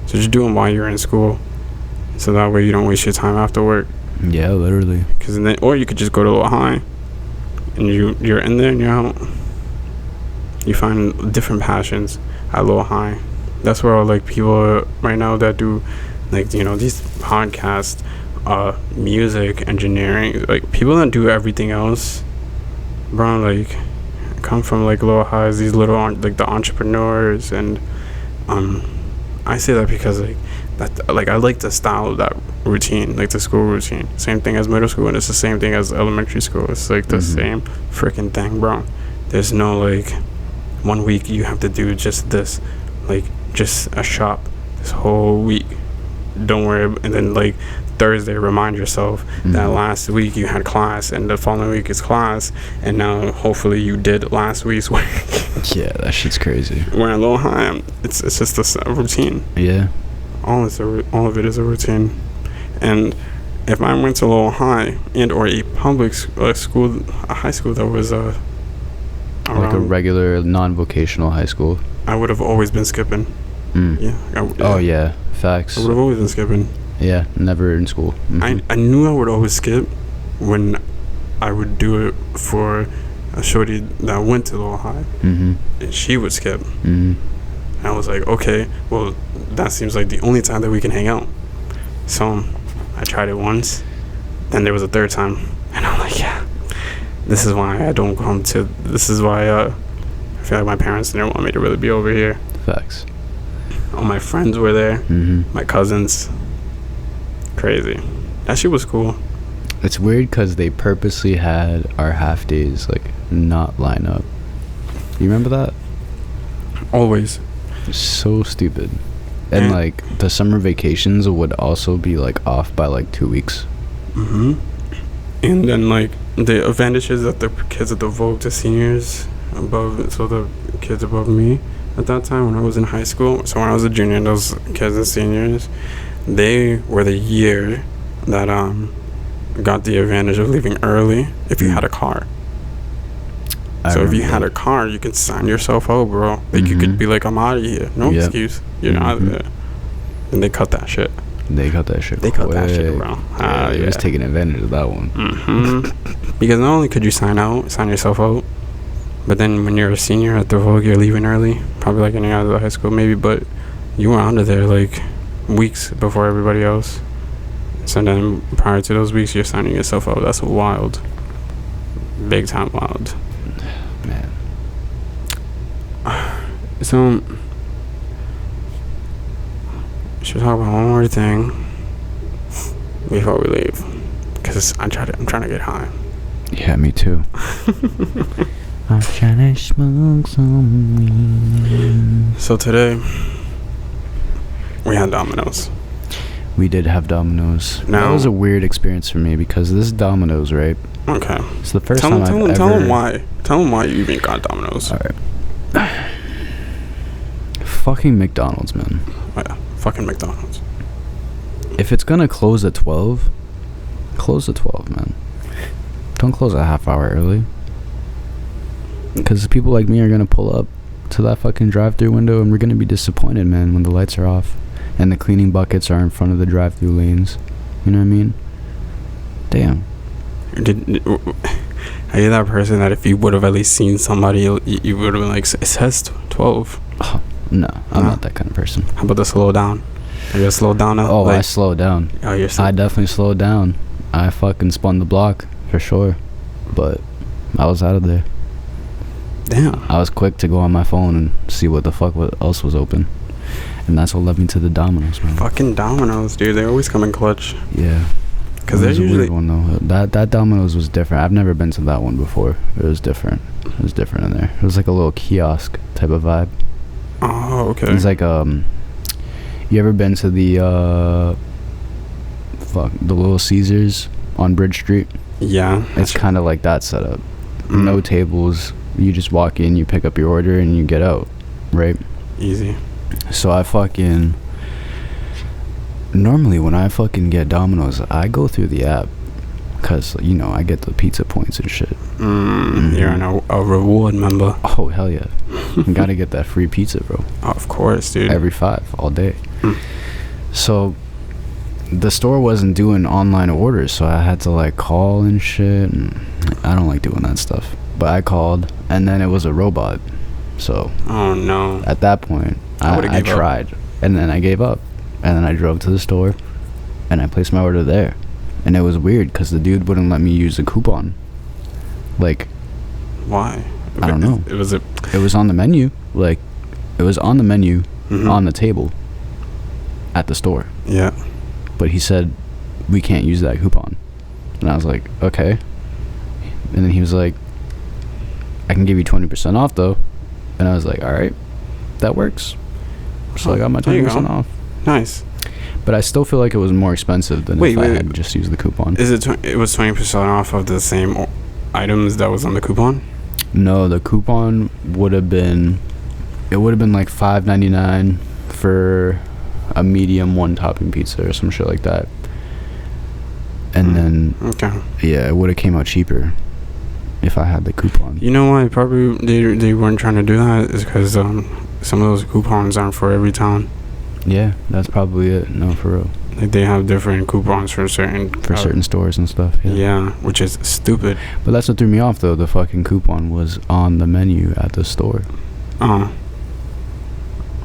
So just do them while you're in school, so that way you don't waste your time after work. Yeah, literally. Cause then, or you could just go to Little High, and you're in there and you're out. You find different passions at Little High. That's where all like people are right now that do, like, you know, these podcasts, music, engineering, like people that do everything else, bro, like come from like Little Highs, these little like the entrepreneurs. And I say that because like that, like I like the style of that routine, like the school routine. Same thing as middle school, and it's the same thing as elementary school. It's like the same freaking thing, bro. There's no like 1 week you have to do just this, like just a shop this whole week. Don't worry. And then like Thursday, remind yourself that last week you had class, and the following week is class, and now hopefully you did last week's work. Yeah, that shit's crazy. We're in Little High, it's just a routine. Yeah. All of it is a routine. And if I went to Little High and or a public school, a high school that was like a regular non-vocational high school, I would have always been skipping. Yeah. Oh yeah, facts. I would have always been skipping. Yeah, never in school. I knew I would always skip when I would do it for a shorty that went to Little High, and she would skip. And I was like, okay, well, that seems like the only time that we can hang out. So I tried it once, then there was a third time, and I'm like, yeah, this is why I don't come to. This is why I feel like my parents didn't want me to really be over here. Facts. All my friends were there, my cousins. Crazy. That shit was cool. It's weird because they purposely had our half days like not line up. You remember that? Always. It's so stupid. And like the summer vacations would also be like off by like 2 weeks. And then like the advantages that the kids at the Vogue, the seniors above, so the kids above me at that time when I was in high school, so when I was a junior, those kids and seniors, they were the year that got the advantage of leaving early if you had a car. So if you had a car, you could sign yourself out, bro. Like you could be like, I'm out of here. No excuse. You're out of there. And they cut that shit. They cut that shit. They cut that shit, bro. Yeah, they was taking advantage of that one. Because not only could you sign yourself out, but then when you're a senior at the Vogue, you're leaving early. Probably like any other high school, maybe. But you were out of there like weeks before everybody else. So then prior to those weeks, you're signing yourself out. That's wild. Big time wild. Man. So should we talk about one more thing before we leave? Because I'm trying to get high. Yeah, me too. I'm trying to smoke some weed. So today we had Domino's. We did have Domino's. Now, that was a weird experience for me because this Domino's, right? Okay. It's the first time Tell I've them why. Tell them why you even got Domino's. All right. Fucking McDonald's, man. Oh, yeah. Fucking McDonald's. If it's gonna close at 12, close at 12, man. Don't close a half hour early. Because people like me are gonna pull up to that fucking drive-through window and we're gonna be disappointed, man, when the lights are off and the cleaning buckets are in front of the drive-through lanes. You know what I mean? Damn. Are you that person that if you would have at least seen somebody, you would have been like, it says 12? Oh, no, I'm not that kind of person. How about the slow down? Are you a slow down now? Oh, like, I slowed down. Oh, you're I definitely slowed down. I fucking spun the block, for sure. But I was out of there. Damn. I was quick to go on my phone and see what the fuck else was open. And that's what led me to the Domino's, man. Fucking Domino's, dude. They always come in clutch. Yeah. Because there's usually... a weird one, though. That Domino's was different. I've never been to that one before. It was different. It was different in there. It was like a little kiosk type of vibe. Oh, okay. It's like, you ever been to the, the Little Caesars on Bridge Street? Yeah. It's kind of like that setup. no tables. You just walk in, you pick up your order, and you get out, right? Easy. So I fucking... Normally, when I fucking get Domino's, I go through the app. Because, you know, I get the pizza points and shit. You're a reward member. Oh, hell yeah. You gotta get that free pizza, bro. Oh, of course, dude. Every 5, all day. So, the store wasn't doing online orders, so I had to, like, call and shit. And I don't like doing that stuff. But I called, and then it was a robot. So, oh, no. At that point, I tried. And then I gave up. And then I drove to the store, and I placed my order there. And it was weird because the dude wouldn't let me use a coupon. Like, why? I don't know. It was on the menu. Like, it was on the menu on the table at the store. Yeah. But he said we can't use that coupon, and I was like, okay. And then he was like, I can give you 20% off though, and I was like, all right, that works. So I got my 20% off. Nice. But I still feel like it was more expensive than if I had just used the coupon. Is it? It was 20% off of the same items that was on the coupon? No, the coupon would have been. It would have been like $5.99 for a medium 1-topping pizza or some shit like that. And then, yeah, it would have came out cheaper if I had the coupon. You know why? Probably they weren't trying to do that is because some of those coupons aren't for every town. Yeah, that's probably it. No, for real. Like they have different coupons for certain stores and stuff. Yeah, which is stupid. But that's what threw me off though. The fucking coupon was on the menu at the store.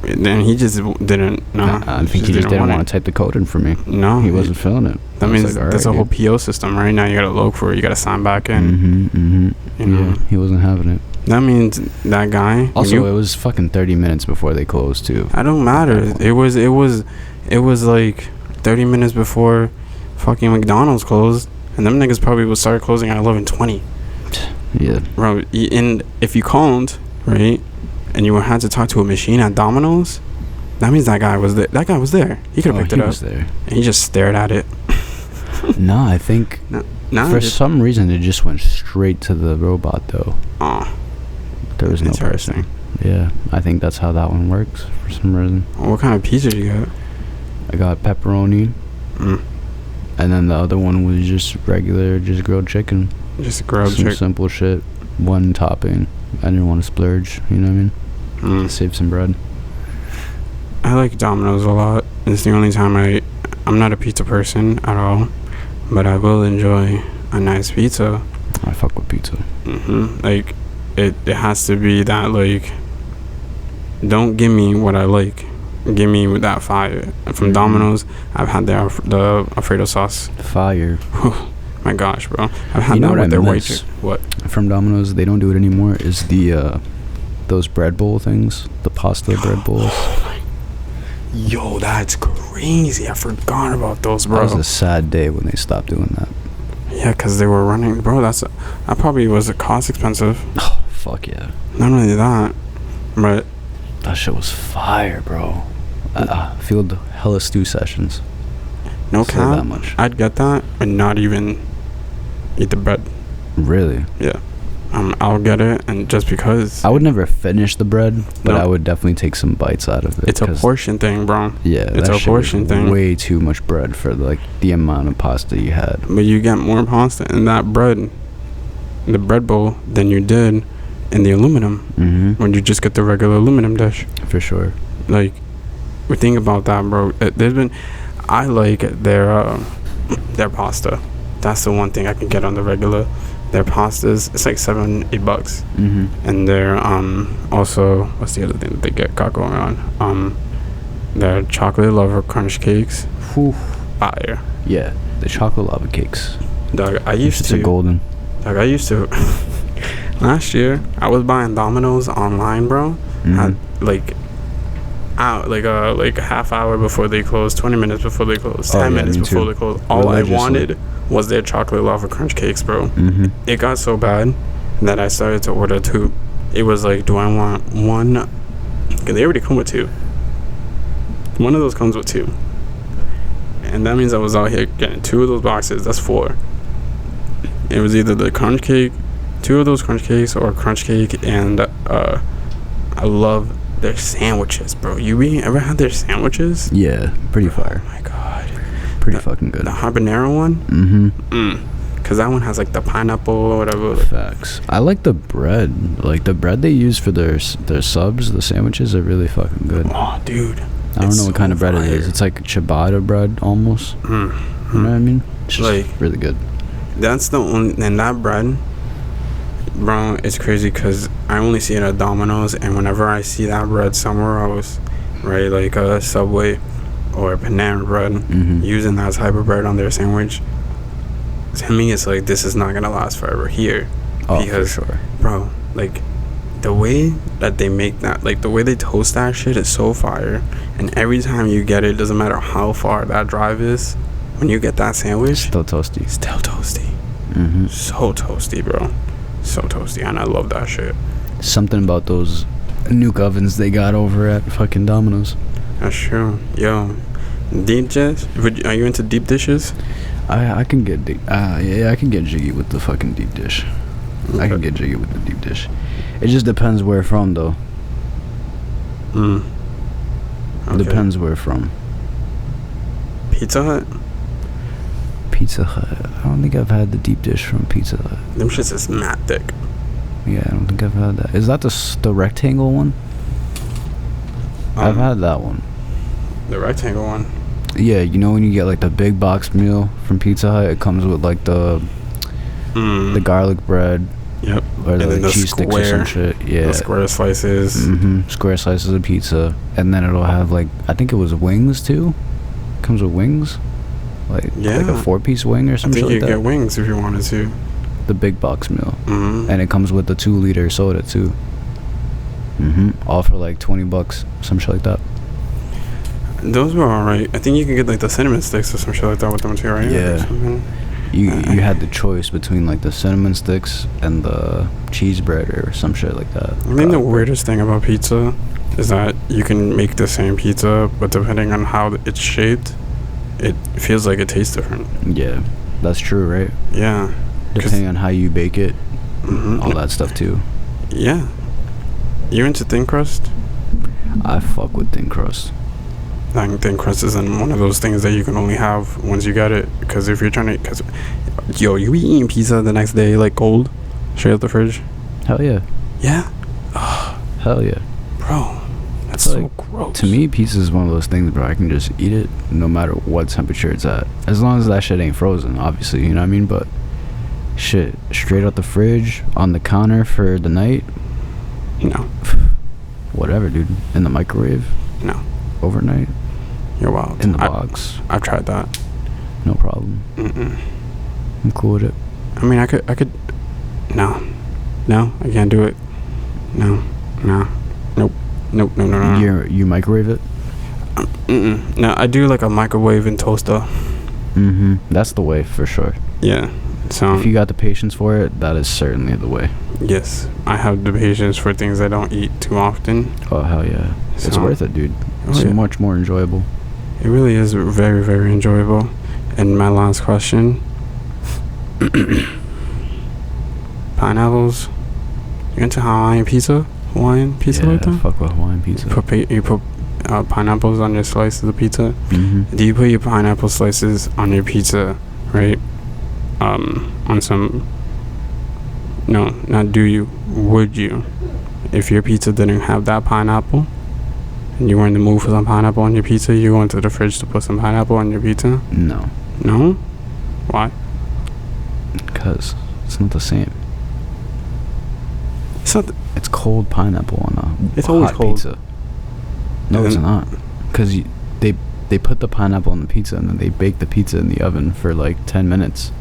Then he just didn't. I think he just didn't want to type the code in for me. No, he wasn't feeling it. That means like, that's a whole PO system, right? Now you gotta look for it. You gotta sign back in. You know? Yeah, he wasn't having it. That means that guy. Also, it was fucking 30 minutes before they closed too. I don't matter. It was like 30 minutes before fucking McDonald's closed, and them niggas probably would start closing at 11:20. Yeah, bro. And if you called, right, and you had to talk to a machine at Domino's, that means that guy was there. That guy was there. He could have picked it up. He was there. And he just stared at it. Nah, I think for some reason it just went straight to the robot though. There was no person. Yeah, I think that's how that one works for some reason. What kind of pizza did you get? I got pepperoni. And then the other one was just regular, just grilled chicken. Just grilled chicken. Simple shit. 1 topping. I didn't want to splurge, you know what I mean? Save some bread. I like Domino's a lot. It's the only time I'm not a pizza person at all, but I will enjoy a nice pizza. I fuck with pizza. Like, it has to be that, like, don't give me what I like. Give me that fire. From Domino's, I've had the Alfredo sauce. Fire. My gosh, bro. I've had that with their white chicken. What? From Domino's, they don't do it anymore, is the, those bread bowl things. The pasta bread bowls. Yo, that's crazy. I forgot about those, bro. That was a sad day when they stopped doing that. Yeah, because they were running. Bro, that probably was a cost expensive. Oh, fuck yeah. Not only that, but that shit was fire, bro. I filled hella stew sessions. No cap. That much. I'd get that and not even eat the bread. Really? Yeah. I'll get it, and just because I would never finish the bread, but I would definitely take some bites out of it. It's a portion thing, bro. Yeah, it's a portion thing. Way too much bread for like the amount of pasta you had. But you get more pasta in that bread, the bread bowl, than you did in the aluminum when you just get the regular aluminum dish. For sure. Like, we think about that, bro. I like their pasta. That's the one thing I can get on the regular. Their pastas, it's like $7-8, and they're also, what's the other thing that they got going on? Their chocolate lava crunch cakes. Fire. Yeah, the chocolate lava cakes. Dog, I used to last year I was buying Domino's online, bro. At like a half hour before they closed, 20 minutes before they closed, 10 minutes before they closed. All I wanted was their chocolate lava crunch cakes, bro. It got so bad that I started to order 2. It was like, do I want 1? Because they already come with 2. One of those comes with 2. And that means I was out here getting 2 of those boxes. That's 4. It was either the crunch cake, 2 of those crunch cakes or crunch cake, and I love their sandwiches, bro. You ever had their sandwiches? Yeah, pretty fire. Oh my god, Pretty fucking good. the habanero one. Cause that one has like the pineapple or whatever. Facts. I like the bread. Like the bread they use for their subs, the sandwiches are really fucking good. Oh, dude. I don't know what kind of bread it is. It's like ciabatta bread almost. You know what I mean? It's just Like, really good. That's the only, and that bread, bro, it's crazy because I only see it at Domino's, and whenever I see that bread somewhere else, right, like a Subway or Panera Bread, using that type of bread on their sandwich, to me it's like, this is not gonna last forever here. Oh, because, for sure. bro, like, the way that they make that, like, the way they toast that shit is so fire, and every time you get it, doesn't matter how far that drive is, when you get that sandwich, Still toasty. still toasty. So toasty, bro. So toasty, and I love that shit. Something about those nuke ovens they got over at fucking Domino's. That's true. Yo, deep dish? Are you into deep dishes? I can get I can get jiggy with the fucking deep dish. I can get jiggy with the deep dish. It just depends where from though. Okay. Depends where from. Pizza Hut? Pizza Hut. I don't think I've had the deep dish from Pizza Hut. Them shits is mad thick. Yeah, I don't think I've had that. Is that the rectangle one? I've had that one. The rectangle one. Yeah, you know when you get like the big box meal from Pizza Hut, it comes with like the garlic bread. Yep. Or And then the cheese sticks or some shit. Yeah. The square slices. Square slices of pizza, and then it'll have like, I think it was wings too. Comes with wings, like a 4-piece wing or I something think like you that. get wings if you wanted to. The big box meal, Mm-hmm. and it comes with the 2-liter soda too. All for like $20, some shit like that. Those were alright. I think you can get like the cinnamon sticks or some shit like that with them too, right? Yeah. Or something. You had the choice between like the cinnamon sticks and the cheese bread or some shit like that. I think the weirdest thing about pizza is that you can make the same pizza, but depending on how it's shaped, it feels like it tastes different. Yeah, that's true, right? Yeah. Depending on how you bake it, all that stuff too. Yeah. You into thin crust? I fuck with thin crust. I think thin crust isn't one of those things that you can only have once you get it. Because if you're trying to, yo, you be eating pizza the next day like cold, straight out the fridge. Hell yeah. Yeah. Hell yeah. Bro, that's It's so like, gross. To me, pizza is one of those things, bro. I can just eat it no matter what temperature it's at, as long as that shit ain't frozen, obviously. You know what I mean? But shit, straight out the fridge on the counter for the night. No. Whatever, dude. In the microwave. No. Overnight. You're wild. In the box. I've tried that. No problem. I'm cool with it. I mean, I could. No, I can't do it. No. Nope. You microwave it? No, I do like a microwave and toaster. That's the way for sure. Yeah. So If you got the patience for it, that is certainly the way. yes, I have the patience for things I don't eat too often. Oh hell yeah, it's So- worth it, dude. Oh, It's yeah. much more enjoyable. It really is very, very enjoyable. And my last question: pineapples. You into Hawaiian pizza? Hawaiian pizza Yeah, like that? fuck with Hawaiian pizza. You put pineapples on your slices of pizza. Do you put your pineapple slices on your pizza, right? On some. No, not do you. Would you? If your pizza didn't have that pineapple, and you were in the mood for some pineapple on your pizza, you go into the fridge to put some pineapple on your pizza? No, No? Why? because it's not the same. It's not. It's cold pineapple on a It's always hot cold. pizza. No, it's And- not. Because they put the pineapple on the pizza and then they bake the pizza in the oven for like 10 minutes.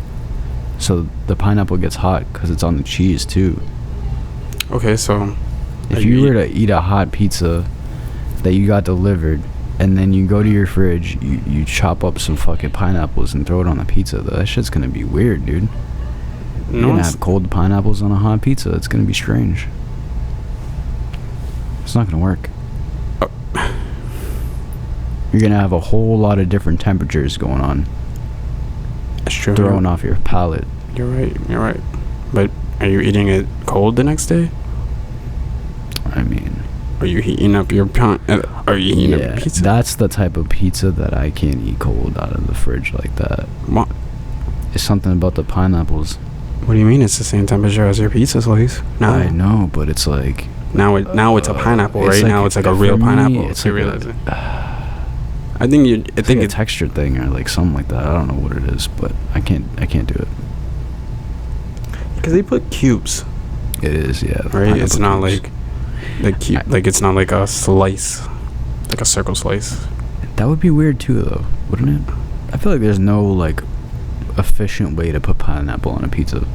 So the pineapple gets hot because it's on the cheese too. Okay, so If you were to eat a hot pizza that you got delivered and then you go to your fridge, you chop up some fucking pineapples and throw it on the pizza, that shit's gonna be weird, dude. You're no, gonna it's, have cold pineapples on a hot pizza. It's gonna be strange. It's not gonna work. You're gonna have a whole lot of different temperatures going on, it's true. throwing off your palate. You're right. But Are you eating it cold the next day? I mean, Are you heating up your are you heating up pizza? That's the type of pizza that I can't eat cold out of the fridge like that. What? It's something about the pineapples. What do you mean it's the same temperature as your pizza slice? No. I know, but it's like Now it's a pineapple, right? Now it's like a real pineapple. It's you like realize it? I think it's a texture thing or like something like that. I don't know what it is, but I can't do it. Because they put cubes. It is, yeah. Right? It's not cubes. like the cube. Like it's not like a slice, like a circle slice. That would be weird too, though, wouldn't it? I feel like there's no like efficient way to put pineapple on a pizza,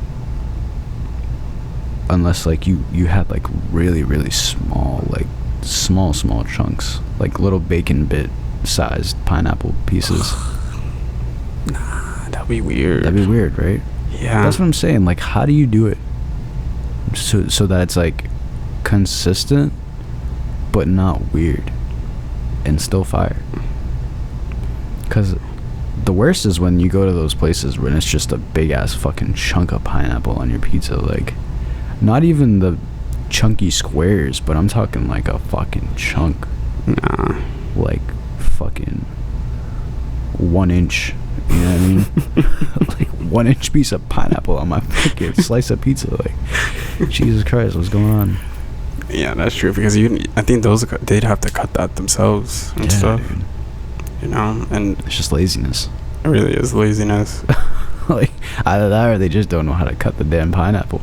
unless like you had like really small, like small chunks, like little bacon bit sized pineapple pieces. Nah, that'd be weird. That'd be weird, right? Yeah. That's what I'm saying. Like, how do you do it so that it's like consistent but not weird and still fire? Because the worst is when you go to those places when it's just a big ass fucking chunk of pineapple on your pizza. Like, not even the chunky squares, but I'm talking like a fucking chunk. Nah. Like fucking 1 inch. You know what I mean? Like 1 inch piece of pineapple on my fucking slice of pizza. Like, Jesus Christ, what's going on? Yeah, that's true. Because I think they'd have to cut that themselves and stuff. Dude. You know, and It's just laziness. it really is laziness. Like, either that or they just don't know how to cut the damn pineapple.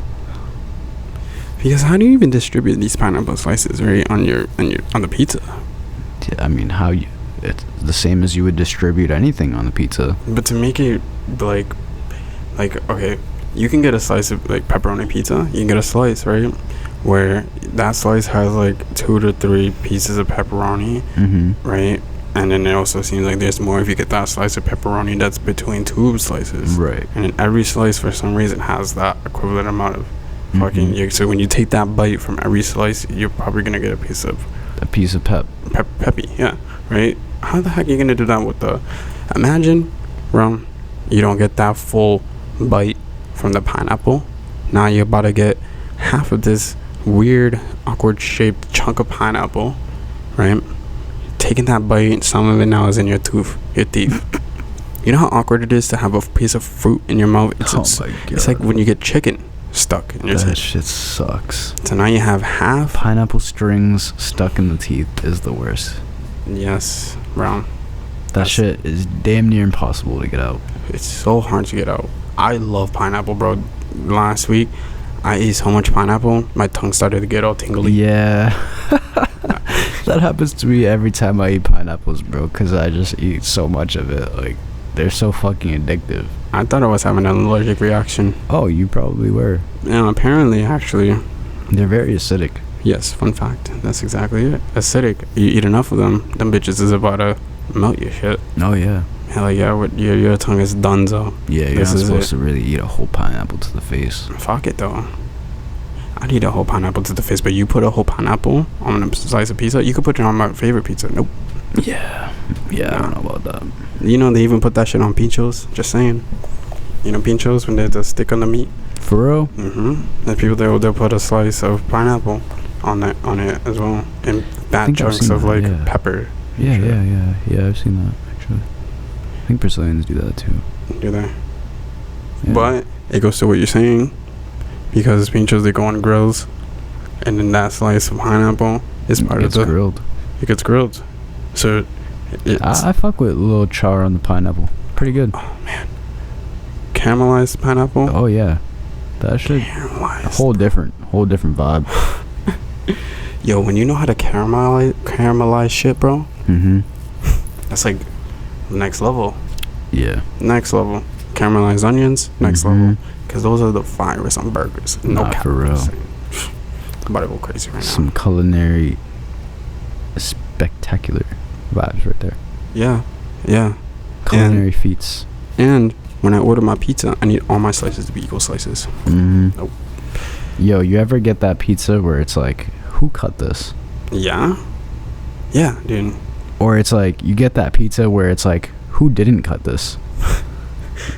Because how do you even distribute these pineapple slices, right, on the pizza? I mean, it's the same as you would distribute anything on the pizza. But to make it like okay, you can get a slice of like pepperoni pizza. You can get a slice, right, where that slice has like 2 to 3 pieces of pepperoni, right, and then it also seems like there's more if you get that slice of pepperoni that's between 2 slices, Right. and then every slice for some reason has that equivalent amount of fucking. So when you take that bite from every slice, you're probably gonna get a piece of peppy, yeah, right. How the heck are you gonna do that with the? Imagine, bro, you don't get that full bite from the pineapple. Now you're about to get half of this weird, awkward shaped chunk of pineapple, right? Taking that bite, some of it now is in your teeth. You know how awkward it is to have a piece of fruit in your mouth? My God. It's like when you get chicken stuck in your teeth. That shit sucks. So now you have half. Pineapple strings stuck in the teeth is the worst. Yes, bro. That shit is damn near impossible to get out. It's so hard to get out. I love pineapple, bro. Last week, I ate so much pineapple, my tongue started to get all tingly. Yeah. That happens to me every time I eat pineapples, bro, because I just eat so much of it. Like, they're so fucking addictive. I thought I was having an allergic reaction. Oh, you probably were. Yeah, apparently, actually. They're very acidic. Yes, fun fact. That's exactly it. Acidic. You eat enough of them bitches is about to melt your shit. Oh, yeah. Hell yeah, your tongue is donezo. Yeah, you're not supposed to really eat a whole pineapple to the face. Fuck it, though. I'd eat a whole pineapple to the face, but you put a whole pineapple on a slice of pizza, you could put it on my favorite pizza. Nope. Yeah. Yeah, I don't know about that. You know, they even put that shit on pinchos. Just saying. You know, pinchos, when there's a stick on the meat. For real? And people, they'll put a slice of pineapple on it as well. And fat chunks of, like, pepper. Yeah, Yeah, I've seen that, actually. I think Brazilians do that, too. Do they? Yeah. But it goes to what you're saying. Because pinchos, they go on grills. And then that slice of pineapple is part of the... grilled. It gets grilled. So... I fuck with a little char on the pineapple. Pretty good. Oh, man. Caramelized pineapple? Oh, yeah. That shit... Caramelized. Whole different vibe. Yo, when you know how to caramelize shit, bro... That's like next level. Yeah. Next level. Caramelized onions, next level. Because those are the finest on burgers. No cap. For real. I'm about to go crazy right now. Some culinary spectacular vibes right there. Yeah. Culinary feats. And when I order my pizza, I need all my slices to be equal slices. Nope. Yo, you ever get that pizza where it's like, who cut this? Yeah, dude. Or it's like, you get that pizza where it's like, who didn't cut this?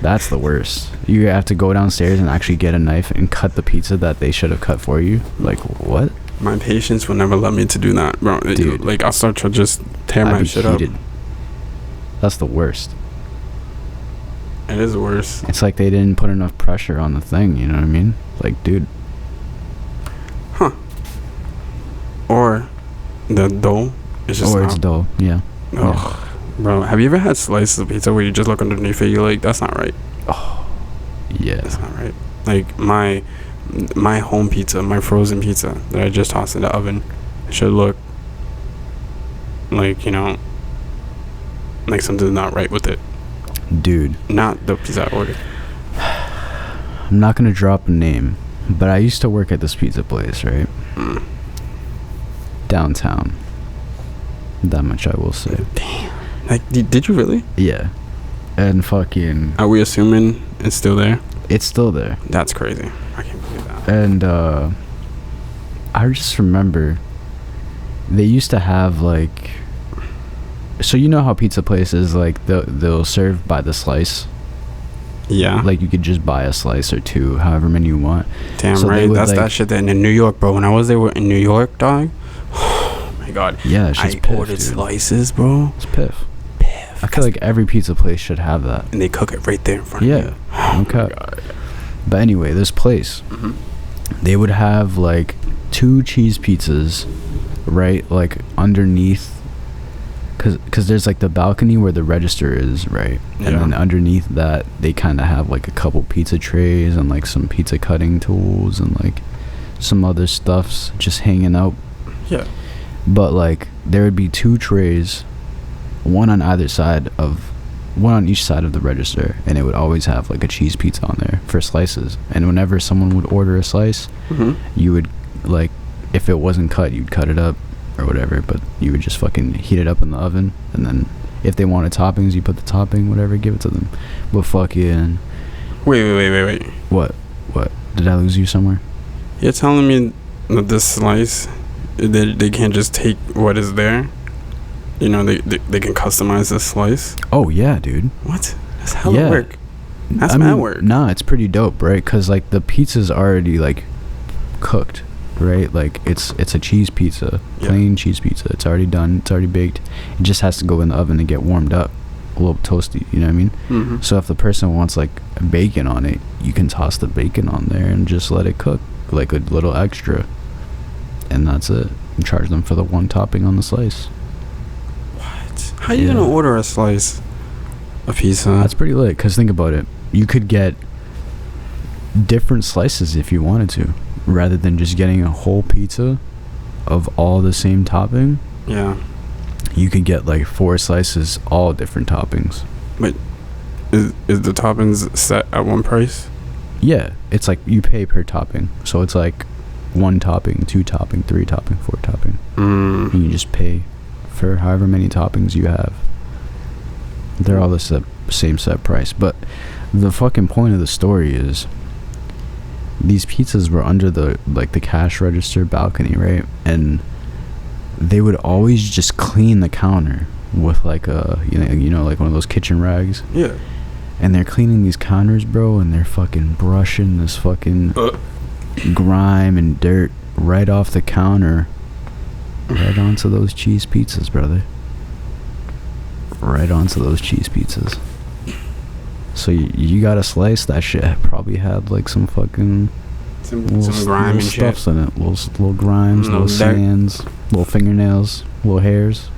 That's the worst. You have to go downstairs and actually get a knife and cut the pizza that they should have cut for you. Like, what? My patience will never let me to do that, bro. Dude. Like, I'll start to just tear my shit up. That's the worst. It is worse. It's like they didn't put enough pressure on the thing, you know what I mean? Like, dude. Huh. Or the dough is just Or it's dough, yeah. Ugh. Yeah. Bro, have you ever had slices of pizza where you just look underneath it, you're like, that's not right. Oh, yeah. That's not right. Like, my home pizza, my frozen pizza that I just tossed in the oven, it should look like, you know, like something's not right with it. Dude. Not the pizza I ordered. I'm not going to drop a name, but I used to work at this pizza place, right? Mm. Downtown. That much I will say. Damn. Like, did you really? Yeah. And fucking... Are we assuming it's still there? It's still there. That's crazy. I can't believe that. And I just remember they used to have like, so you know how pizza places like they'll serve by the slice. Yeah. Like you could just buy a slice or two, however many you want. Damn so right. That's like, that shit that in New York, bro. When I was there in New York, dog. Oh my god. Yeah, it's just piff, ordered dude. slices, bro. It's piff. I feel like every pizza place should have that. And they cook it right there in front of you. Yeah. Okay. But anyway, this place, they would have like 2 cheese pizzas, right? Like underneath, cause there's like the balcony where the register is, right? Yeah. And then underneath that, they kind of have like a couple pizza trays and like some pizza cutting tools and like some other stuffs just hanging out. Yeah. But like there would be 2 trays, one on each side of the register, and it would always have like a cheese pizza on there for slices. And whenever someone would order a slice, you would like, if it wasn't cut, you'd cut it up or whatever, but you would just fucking heat it up in the oven, and then if they wanted toppings, you put the topping, whatever, give it to them. But fucking Wait. what did I lose you somewhere? You're telling me that this slice, they can't just take what is there? You know, they can customize this slice? Oh yeah, dude. What? That's hella work. That's mad work. Nah, it's pretty dope, right? Because like the pizza's already like cooked, right? Like it's a cheese pizza, plain cheese pizza. It's already done. It's already baked. It just has to go in the oven and get warmed up, a little toasty. You know what I mean? Mm-hmm. So if the person wants like bacon on it, you can toss the bacon on there and just let it cook like a little extra, and that's it. And charge them for the one topping on the slice. How you gonna order a slice of pizza? That's pretty lit, because think about it. You could get different slices if you wanted to, rather than just getting a whole pizza of all the same topping. Yeah. You could get like 4 slices, all different toppings. But is the toppings set at one price? Yeah, it's like you pay per topping. So it's like 1 topping, 2 topping, 3 topping, 4 topping. And you just pay for however many toppings you have. They're all the same set price. But the fucking point of the story is these pizzas were under the cash register balcony, right? And they would always just clean the counter with like a you know like one of those kitchen rags. Yeah. And they're cleaning these counters, bro, and they're fucking brushing this fucking grime and dirt right off the counter, right onto those cheese pizzas, brother. Right onto those cheese pizzas. So you got a slice, that shit probably had like some fucking some grime and stuffs shit in it, little grimes, little sands, little fingernails, little hairs.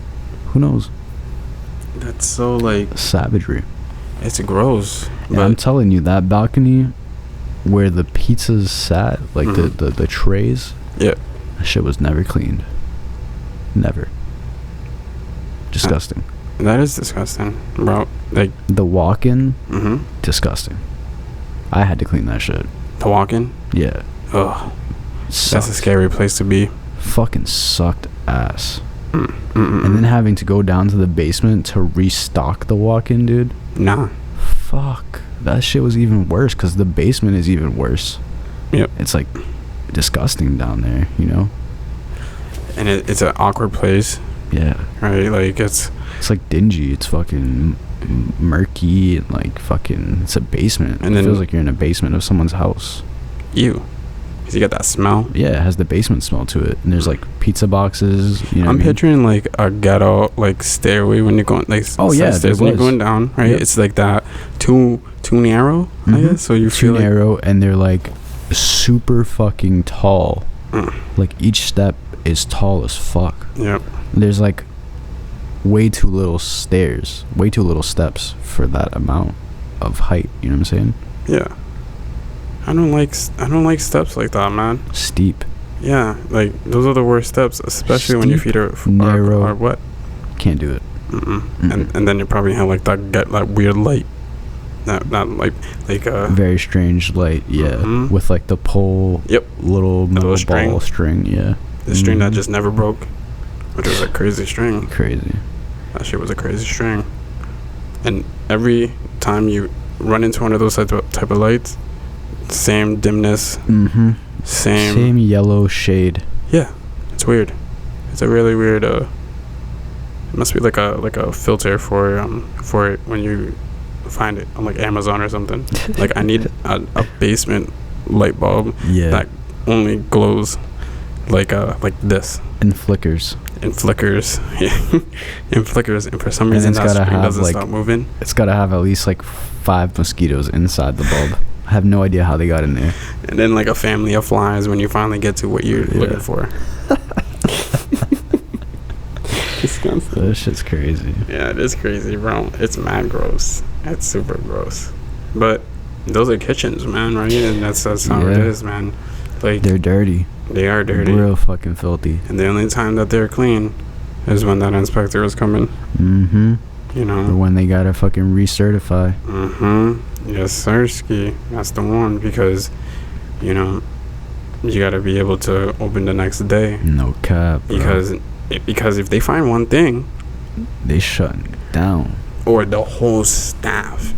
Who knows? That's so like savagery. It's gross. And I'm telling you, that balcony where the pizzas sat, like the trays, that shit was never cleaned. Never. Disgusting. That is disgusting, bro. Like the walk-in, disgusting. I had to clean that shit. The walk-in? Yeah. Ugh. That's a scary place to be. Fucking sucked ass. And then having to go down to the basement to restock the walk-in, dude. Nah. Fuck. That shit was even worse, because the basement is even worse. Yep. It's like disgusting down there, you know? And it's an awkward place. Yeah. Right? Like, it's like dingy. It's fucking murky and like fucking. It's a basement. And it then feels like you're in a basement of someone's house. ew. Because you get that smell. Yeah, it has the basement smell to it. And there's like pizza boxes. You know I'm what I mean? picturing like a ghetto like stairway when you're going like stairs when you're going down, right? Yep. It's like that too narrow, I guess. So you too feel narrow, and they're like super fucking tall. Like, Like each step is tall as fuck. yep. There's like way too little stairs, way too little steps for that amount of height. You know what I'm saying? Yeah. I don't like steps like that, man. Steep. Yeah, like those are the worst steps, especially when your feet are narrow. are wet. Can't do it. And then you probably have like that weird light, that like Very strange light. Yeah, with like the pole. Yep. Little metal ball string. Yeah. The string that just never broke, which was a crazy string. Crazy. That shit was a crazy string. And every time you run into one of those type of lights, same dimness. Same yellow shade. Yeah, it's weird. It's a really weird. It must be like a filter for it when you find it on like Amazon or something. Like I need a basement light bulb that only glows like this and flickers. And flickers, yeah, and flickers, and for some reason that screen doesn't stop moving. It's gotta have at least like 5 mosquitoes inside the bulb. I have no idea how they got in there. And then like a family of flies when you finally get to what you're looking for. That shit's crazy. Yeah, it is crazy, bro. It's mad gross. It's super gross. But those are kitchens, man, right? And that's how it is, man. Like they're dirty. They are dirty. Real fucking filthy. And the only time that they're clean is when that inspector is coming. You know. Or when they gotta fucking recertify. Yes, sirski. That's the one, because, you know, you gotta be able to open the next day. No cap, bro. Because if they find one thing, they shutting down. Or the whole staff,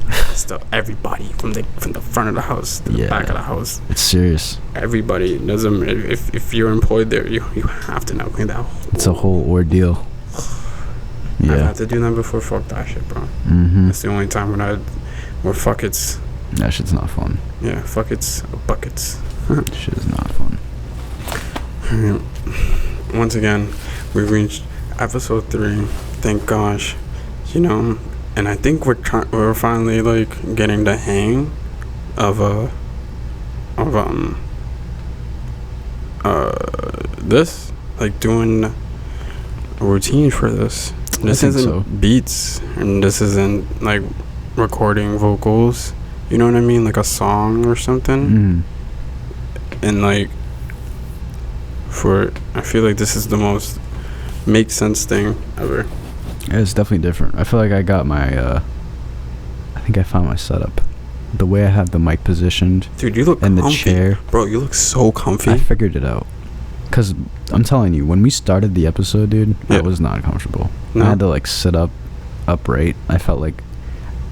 everybody from the front of the house to the back of the house. It's serious. Everybody doesn't. If you're employed there, you have to now clean that. It's a whole ordeal. Yeah, I had to do that before. Fuck that shit, bro. That's the only time where fuck it's. That shit's not fun. Yeah, fuck it's buckets. Shit is not fun. Once again, we've reached episode 3. Thank gosh, you know. And I think we're finally like getting the hang of this, like doing a routine for this. This isn't beats, and this isn't like recording vocals. You know what I mean? Like a song or something. And like I feel like this is the most make sense thing ever. Yeah, it's definitely different. I feel like I got my I think I found my setup. The way I have the mic positioned. Dude, you look and comfy. The chair. Bro, you look so comfy. I figured it out. Cause I'm telling you, when we started the episode, dude, I was not comfortable. I had to like sit upright. I felt like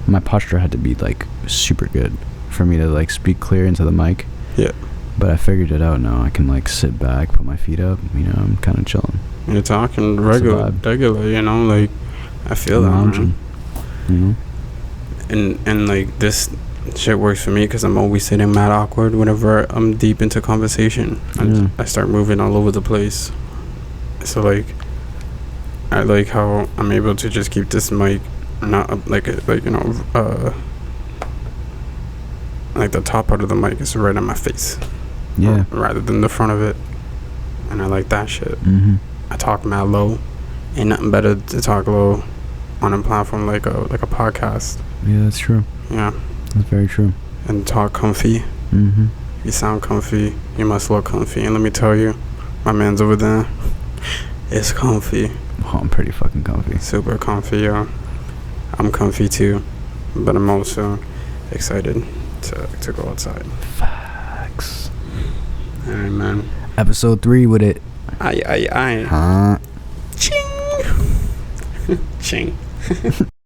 my posture had to be like super good for me to like speak clear into the mic. Yeah. But I figured it out now. I can like sit back, put my feet up. You know, I'm kind of chilling. You're talking regular, you know, like I feel that, man. You know? And like this shit works for me because I'm always sitting mad awkward whenever I'm deep into conversation. I start moving all over the place. So like, I like how I'm able to just keep this mic not like you know like the top part of the mic is right on my face. Yeah. Rather than the front of it, and I like that shit. I talk mad low. Ain't nothing better to talk low on a platform like a podcast. Yeah, that's true. Yeah, that's very true. And talk comfy. You sound comfy. You must look comfy. And let me tell you, my man's over there is comfy. Oh, I'm pretty fucking comfy. Super comfy, yo. I'm comfy too, but I'm also excited to go outside. Facts. Alright, man. Episode 3 with it. Aye. Huh? Ching. Ching.